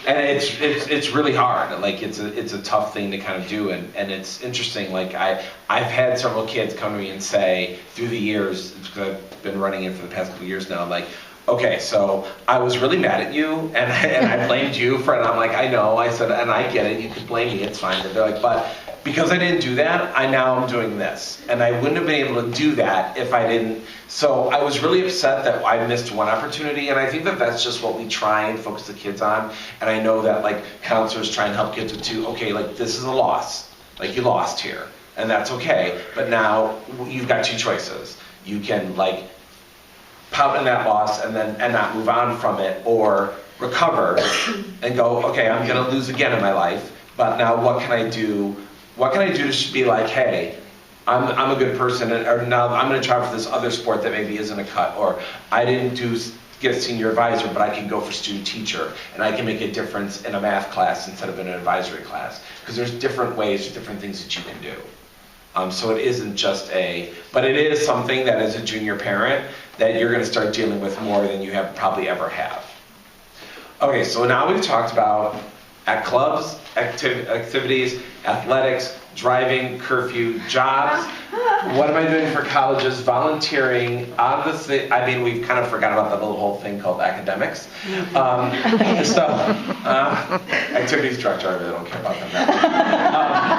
B: And it's really hard. Like it's a tough thing to kind of do, and it's interesting. Like I've had several kids come to me and say through the years, because I've been running it for the past couple of years now, like, okay, so I was really mad at you, and I blamed you for it. And I'm like, I know. I said, and I get it. You can blame me. It's fine. But they're like, but because I didn't do that, now I'm doing this, and I wouldn't have been able to do that if I didn't. So I was really upset that I missed one opportunity, and I think that that's just what we try and focus the kids on. And I know that like counselors try and help kids with too. Okay, like this is a loss. Like you lost here, and that's okay. But now you've got two choices. You can like pout in that loss and not move on from it, or recover and go, okay, I'm going to lose again in my life, but now what can I do? What can I do to be like, hey, I'm a good person, or now I'm going to try for this other sport that maybe isn't a cut, or I didn't get a senior advisor, but I can go for student teacher, and I can make a difference in a math class instead of in an advisory class. Because there's different ways, there's different things that you can do. So it isn't just but it is something that as a junior parent that you're going to start dealing with more than you have probably ever have. Okay, so now we've talked about at clubs, activities, athletics, driving, curfew, jobs. What am I doing for colleges? Volunteering. Obviously, I mean, we've kind of forgot about the little whole thing called academics. Activities director, I really don't care about them that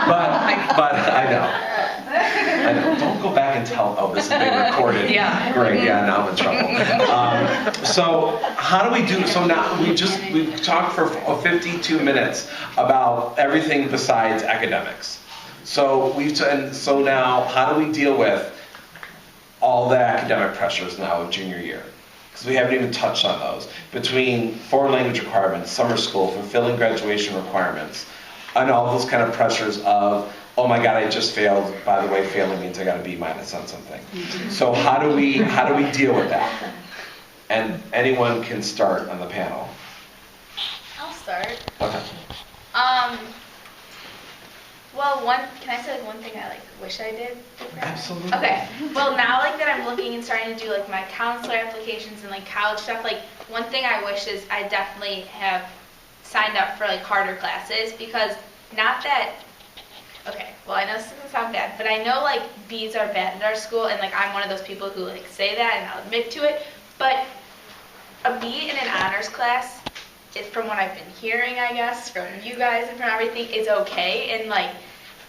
B: much. But I know. Don't go back and tell, oh, this is being recorded.
E: Yeah.
B: Great, yeah, now I'm in trouble. So how do we do, so now we've talked for 52 minutes about everything besides academics. So now how do we deal with all the academic pressures now of junior year? Because we haven't even touched on those. Between foreign language requirements, summer school, fulfilling graduation requirements, and all those kind of pressures of, oh my God, I just failed. By the way, failing means I got a B- on something. So how do we deal with that? And anyone can start on the panel.
F: I'll start.
B: Okay.
F: Well, can I say one thing I wish I did differently?
B: Absolutely.
F: Okay. Well, now that I'm looking and starting to do my counselor applications and college stuff, one thing I wish is I definitely have signed up for harder classes, because not that. Okay, well, I know this doesn't sound bad, but I know B's are bad at our school, and I'm one of those people who say that, and I'll admit to it. But a B in an honors class, from what I've been hearing, I guess, from you guys and from everything, is okay.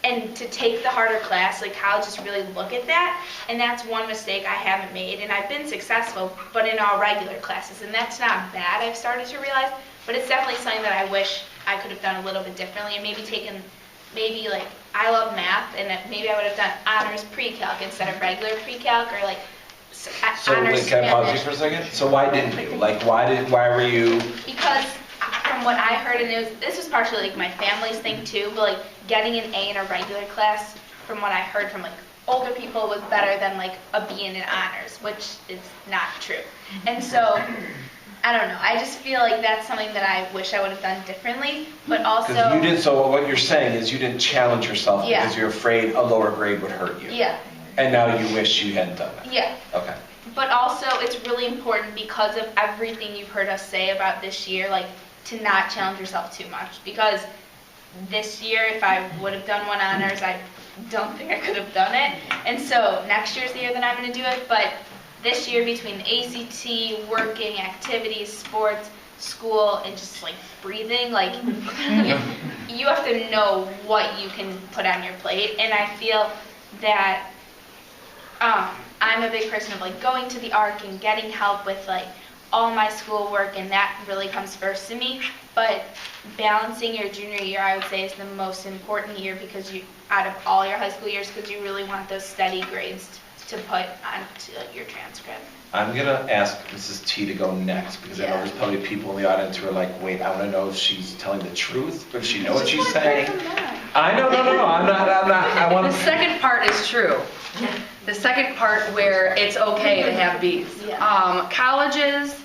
F: And to take the harder class, colleges really look at that, and that's one mistake I haven't made. And I've been successful, but in all regular classes, and that's not bad, I've started to realize, but it's definitely something that I wish I could have done a little bit differently, and maybe I love math, and maybe I would have done honors pre-calc instead of regular pre-calc, or
B: So
F: honors
B: can I pause you
F: Spanish.
B: for a second? So why didn't you? Why were you?
F: Because from what I heard, and this was partially my family's thing too, but getting an A in a regular class, from what I heard from older people, was better than a B in an honors, which is not true. And so, I don't know. I just feel that's something that I wish I would have done differently, but also.
B: Because you did. So what you're saying is you didn't challenge yourself
F: Yeah.
B: because you're afraid a lower grade would hurt you.
F: Yeah.
B: And now you wish you hadn't done that.
F: Yeah.
B: Okay.
F: But also, it's really important, because of everything you've heard us say about this year, to not challenge yourself too much. Because this year, if I would have done one honors, I don't think I could have done it. And so next year's the year that I'm going to do it. But this year, between the ACT, working, activities, sports, school, and just breathing, you have to know what you can put on your plate. And I feel that I'm a big person of going to the ARC and getting help with all my schoolwork, and that really comes first to me. But balancing your junior year, I would say, is the most important year, because out of all your high school years, because you really want those steady grades to put onto your transcript.
B: I'm going to ask Mrs. T to go next, because I know there's probably people in the audience who are wait, I want to know if she's telling the truth, but does she know what she's saying? I know, no, I'm not, I want
E: The second part is true. The second part where it's okay to have B's. Colleges,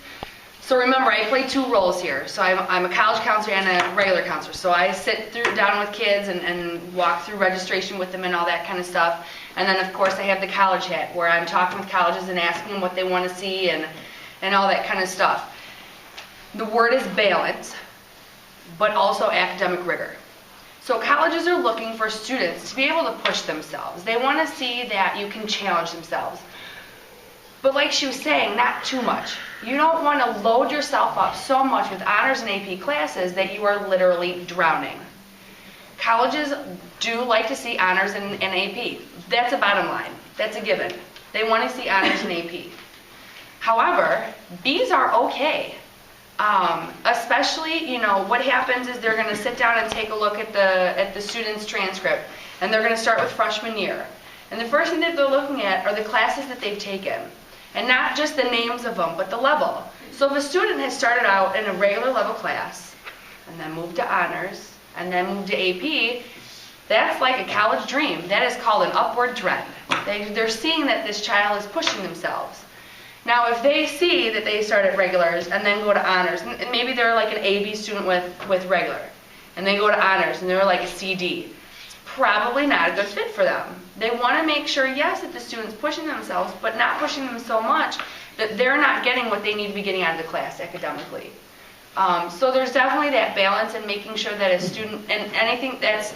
E: so remember, I play two roles here. So I'm a college counselor and a regular counselor. So I sit down with kids and walk through registration with them and all that kind of stuff. And then, of course, I have the college hat, where I'm talking with colleges and asking them what they want to see and all that kind of stuff. The word is balance, but also academic rigor. So colleges are looking for students to be able to push themselves. They want to see that you can challenge themselves. But like she was saying, not too much. You don't want to load yourself up so much with honors and AP classes that you are literally drowning. Colleges do like to see honors and AP. That's a bottom line. That's a given. They want to see honors and AP. However, B's are okay. Especially, what happens is they're going to sit down and take a look at the student's transcript, and they're going to start with freshman year. And the first thing that they're looking at are the classes that they've taken, and not just the names of them, but the level. So if a student has started out in a regular level class, and then moved to honors, and then moved to AP, that's like a college dream. That is called an upward trend. They're seeing that this child is pushing themselves. Now, if they see that they start at regulars and then go to honors, and maybe they're like an AB student with regular, and they go to honors and they're like a CD, it's probably not a good fit for them. They want to make sure, yes, that the student's pushing themselves, but not pushing them so much that they're not getting what they need to be getting out of the class academically. So there's definitely that balance in making sure that a student, and anything that's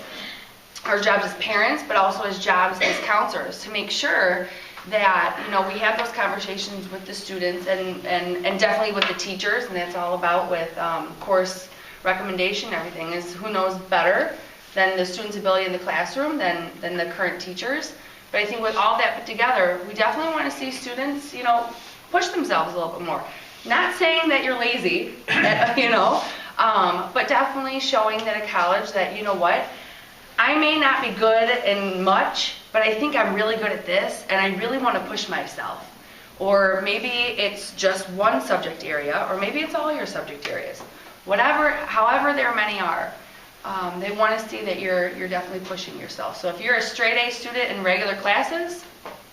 E: our jobs as parents, but also as jobs as counselors, to make sure that, you know, we have those conversations with the students and definitely with the teachers, and that's all about with course recommendation and everything, is who knows better than the student's ability in the classroom than the current teachers. But I think with all that put together, we definitely want to see students, you know, push themselves a little bit more. Not saying that you're lazy, you know, but definitely showing that at college that, you know what, I may not be good in much, but I think I'm really good at this, and I really want to push myself. Or maybe it's just one subject area, or maybe it's all your subject areas. Whatever, however there many are, they want to see that you're definitely pushing yourself. So if you're a straight A student in regular classes,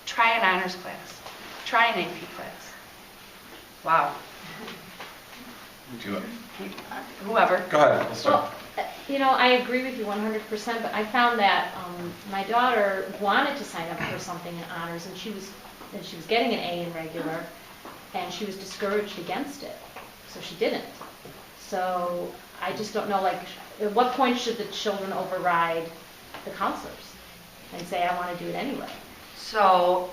E: try an honors class. Try an AP class. Wow.
B: Do it.
E: Whoever.
B: Go ahead, let's start.
D: Well, you know, I agree with you 100%, but I found that my daughter wanted to sign up for something in honors, and she was getting an A in regular, and she was discouraged against it, so she didn't. So I just don't know, like, at what point should the children override the counselors and say, I want to do it anyway?
E: So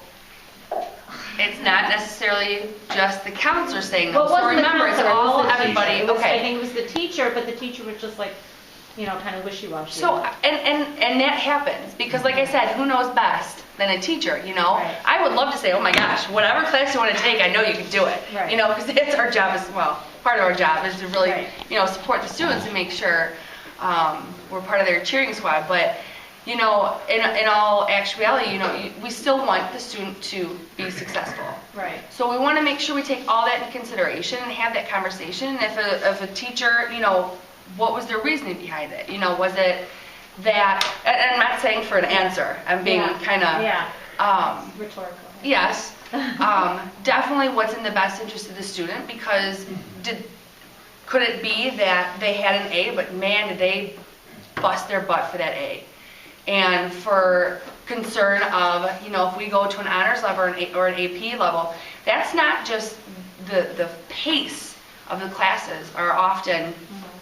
E: it's not necessarily just the counselor saying no.
D: Well, it
E: So
D: wasn't the
E: remember, it's
D: counselor, it was
E: all
D: the teacher.
E: everybody.
D: It was, I
E: Okay.
D: think it was the teacher, but the teacher was just like, you know, kind of wishy-washy.
E: So and that happens because, like I said, who knows best than a teacher? You know,
D: Right.
E: I would love to say, oh my gosh, whatever class you want to take, I know you can do it.
D: Right.
E: You know, because it's our job as well. Part of our job is to really,
D: Right.
E: you know, support the students and make sure we're part of their cheering squad. But you know, in all actuality, you know, we still want the student to be successful.
D: Right.
E: So we want to make sure we take all that into consideration and have that conversation. And if a teacher, you know, what was their reasoning behind it? You know, was it that, and I'm not saying for an answer, I'm being kind of,
D: Rhetorical.
E: yes, definitely what's in the best interest of the student, because could it be that they had an A, but man, did they bust their butt for that A? And for concern of, you know, if we go to an honors level or an AP level, that's not just the pace of the classes are often,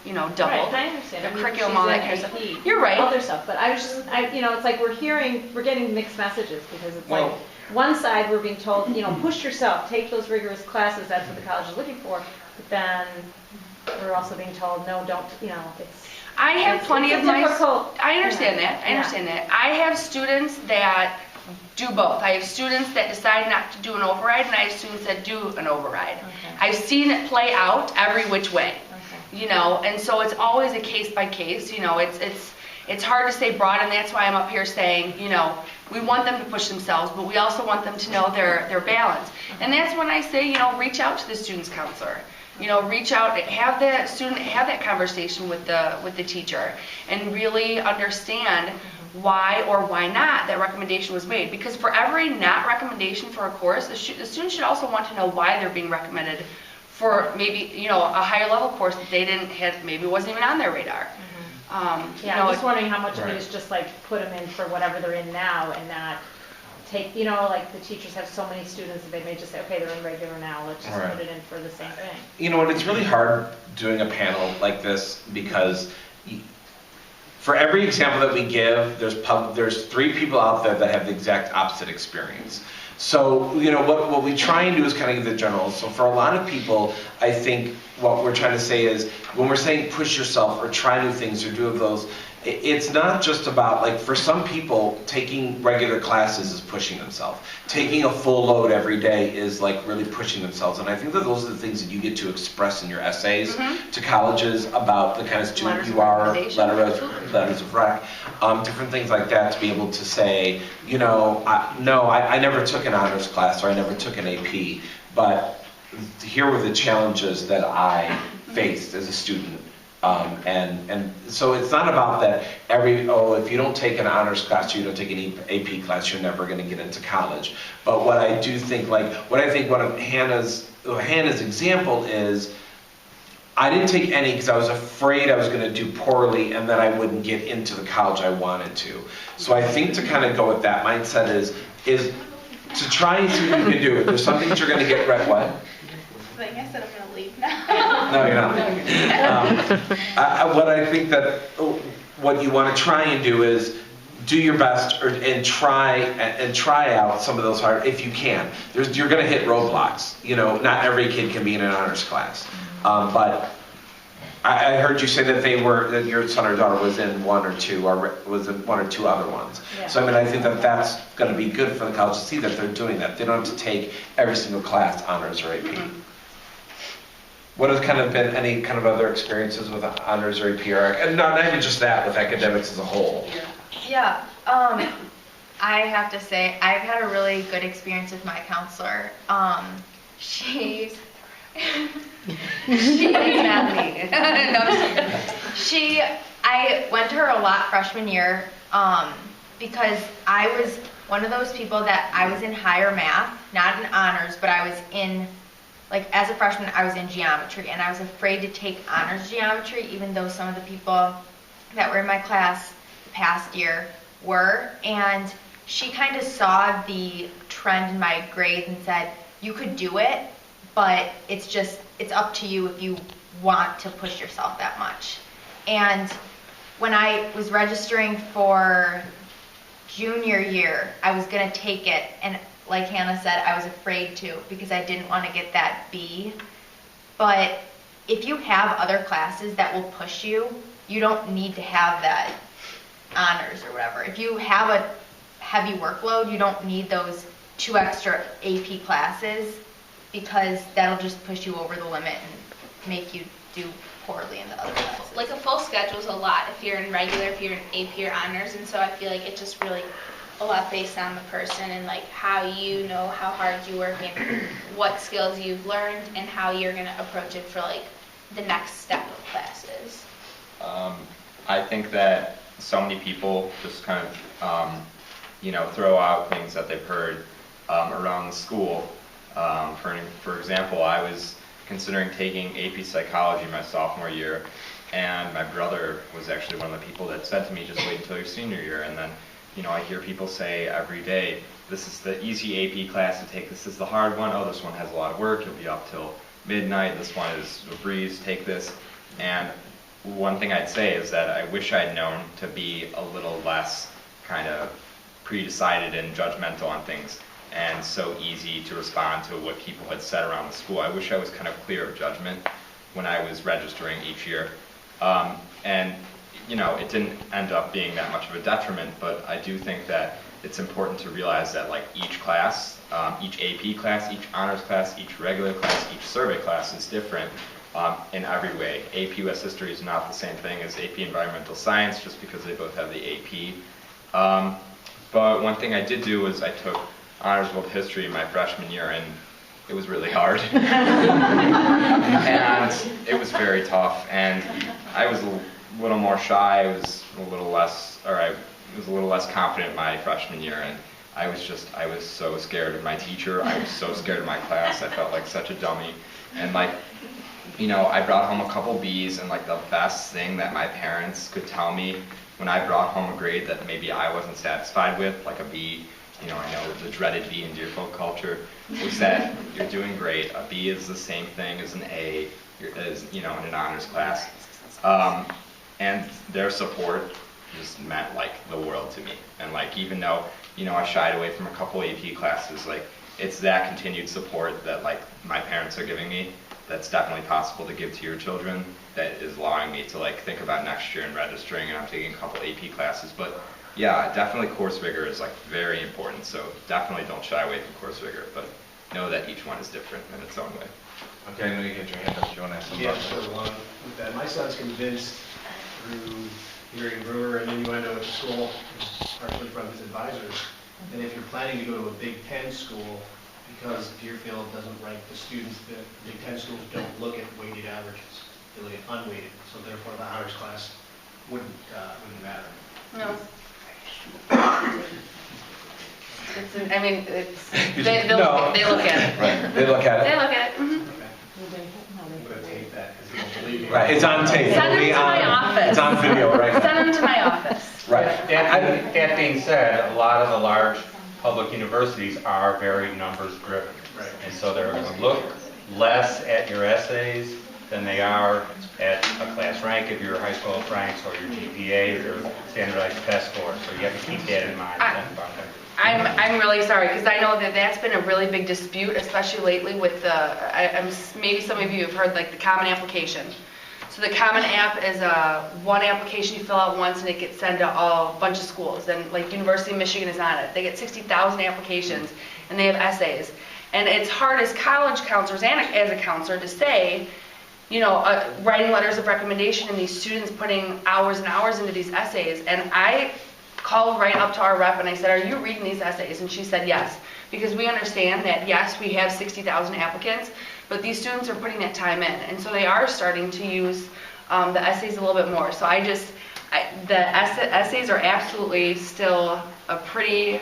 E: you know, doubled.
D: Right, I understand.
E: The
D: I mean,
E: curriculum,
D: she's
E: all that
D: in
E: kind of
D: AP,
E: stuff. You're right.
D: Other stuff, but I was just, you know, it's like we're getting mixed messages, because it's
B: Well-
D: like, one side we're being told, you know, push yourself, take those rigorous classes, that's what the college is looking for, but then we're also being told, no, don't, you know, it's.
E: I have
D: It's-
E: plenty
D: it's
E: of
D: a
E: my.
D: difficult-
E: I understand
D: yeah,
E: that. I understand that. I have students that do both. I have students that decide not to do an override, and I have students that do an override.
D: Okay.
E: I've seen it play out every which way.
D: Okay.
E: You know, and so it's always a case by case. You know, it's hard to say broad, and that's why I'm up here saying, you know, we want them to push themselves, but we also want them to know their balance. And that's when I say, you know, reach out to the student's counselor. You know, reach out, have the student have that conversation with the teacher, and really understand why or why not that recommendation was made. Because for every not recommendation for a course, the student should also want to know why they're being recommended for maybe, you know, a higher level course that they didn't have, maybe wasn't even on their radar. You
D: Yeah,
E: know,
D: I'm just wondering how much of
B: Right.
D: it is just like put them in for whatever they're in now, and not take, you know, like the teachers have so many students that they may just say, okay, they're in regular now, let's just
B: Right.
D: put it in for the same thing.
B: You know, and it's really hard doing a panel like this because for every example that we give, there's 3 people out there that have the exact opposite experience. So, you know, what we try and do is kind of give the generals. So for a lot of people, I think what we're trying to say is when we're saying push yourself or try new things or do those, it's not just about, like, for some people, taking regular classes is pushing themselves. Taking a full load every day is like really pushing themselves. And I think that those are the things that you get to express in your essays to colleges about the kind of student
E: Letters
B: you
E: of
B: are,
E: recommendation.
B: letters of rec, different things like that, to be able to say, you know, I never took an honors class or I never took an AP, but here were the challenges that I faced as a student. And so it's not about that if you don't take an honors class, you don't take an AP class, you're never going to get into college. But what I do think, one of Hannah's example is, I didn't take any because I was afraid I was going to do poorly and that I wouldn't get into the college I wanted to. So I think to kind of go with that mindset is to try and see what you can do. If there's something that you're going to get right, what?
F: Like I said, I'm going to leave now.
B: No, you're not. What I think that what you want to try and do is do your best and try out some of those hard, if you can. You're going to hit roadblocks. Not every kid can be in an honors class. But I heard you say that your son or daughter was in one or two, or was in one or two other ones.
G: Yeah.
B: So I think that that's going to be good for the college to see that they're doing that. They don't have to take every single class honors or AP.
G: Mm-hmm.
B: What has kind of been any kind of other experiences with honors or AP, and not even just that, with academics as a whole?
G: Yeah, I have to say, I've had a really good experience with my counselor. She's not me. I went to her a lot freshman year because I was one of those people that I was in higher math, not in honors, but I was in, as a freshman, I was in geometry, and I was afraid to take honors geometry, even though some of the people that were in my class the past year were. And she kind of saw the trend in my grades and said, you could do it, but it's up to you if you want to push yourself that much. And when I was registering for junior year, I was going to take it, and like Hannah said, I was afraid to because I didn't want to get that B. But if you have other classes that will push you, you don't need to have that honors or whatever. If you have a heavy workload, you don't need those 2 extra AP classes, because that'll just push you over the limit and make you do poorly in the other classes.
F: Like a full schedule is a lot if you're in regular, if you're in AP or honors, and so I feel like it's just really a lot based on the person and how you know how hard you work and what skills you've learned and how you're going to approach it for the next step of classes.
H: I think that so many people just kind of throw out things that they've heard around the school. For example, I was considering taking AP Psychology my sophomore year, and my brother was actually one of the people that said to me, just wait until your senior year. And then, I hear people say every day, this is the easy AP class to take, this is the hard one, oh, this one has a lot of work, you'll be up till midnight, this one is a breeze, take this. And one thing I'd say is that I wish I'd known to be a little less kind of pre-decided and judgmental on things, and so easy to respond to what people had said around the school. I wish I was kind of clear of judgment when I was registering each year. And it didn't end up being that much of a detriment, but I do think that it's important to realize that each class, each AP class, each honors class, each regular class, each survey class is different in every way. AP US History is not the same thing as AP Environmental Science, just because they both have the AP. But one thing I did do was I took Honors World History my freshman year, and it was really hard. And it was very tough, and I was a little more shy, I was a little less confident my freshman year, and I was so scared of my teacher, I was so scared of my class, I felt like such a dummy. And I brought home a couple B's, and the best thing that my parents could tell me when I brought home a grade that maybe I wasn't satisfied with, like a B, I know the dreaded B in Deerfield culture, was that you're doing great. A B is the same thing as an A, in an honors class. And their support just meant the world to me. And even though, I shied away from a couple AP classes, it's that continued support that my parents are giving me that's definitely possible to give to your children, that is allowing me to think about next year and registering, and I'm taking a couple AP classes. But yeah, definitely course vigor is very important, so definitely don't shy away from course vigor, but know that each one is different in its own way.
B: Okay, I know you get your hand up. Do you want to ask something?
N: Yeah, sure. One with that, my son's convinced through hearing Brewer and innuendo at school, partially from his advisors, that if you're planning to go to a Big Ten school, because Deerfield doesn't rank the students, the Big Ten schools don't look at weighted averages, they look at unweighted, so therefore the honors class wouldn't matter.
E: No. I mean, they look at it.
B: Right, they look at
E: They
B: it.
E: look at it. Mhm.
N: I'm going to tape that because you won't believe me.
B: Right, it's on tape.
E: Send
B: It'll
E: them
B: be
E: to my office.
B: It's on video right now.
E: Send them to my office.
B: Right.
C: That being said, a lot of the large public universities are very numbers driven.
N: Right.
C: And so they're going to look less at your essays than they are at a class rank of your high school ranks or your GPA or your standardized test scores. So you have to keep that in mind.
E: I'm really sorry because I know that that's been a really big dispute, especially lately with maybe some of you have heard like the Common Application. So the Common App is one application you fill out once and it gets sent to a bunch of schools. And like University of Michigan is on it. They get 60,000 applications and they have essays. And it's hard as college counselors and as a counselor to say, you know, writing letters of recommendation and these students putting hours and hours into these essays. And I called right up to our rep and I said, are you reading these essays? And she said yes, because we understand that yes, we have 60,000 applicants, but these students are putting that time in. And so they are starting to use the essays a little bit more. So the essays are absolutely still a pretty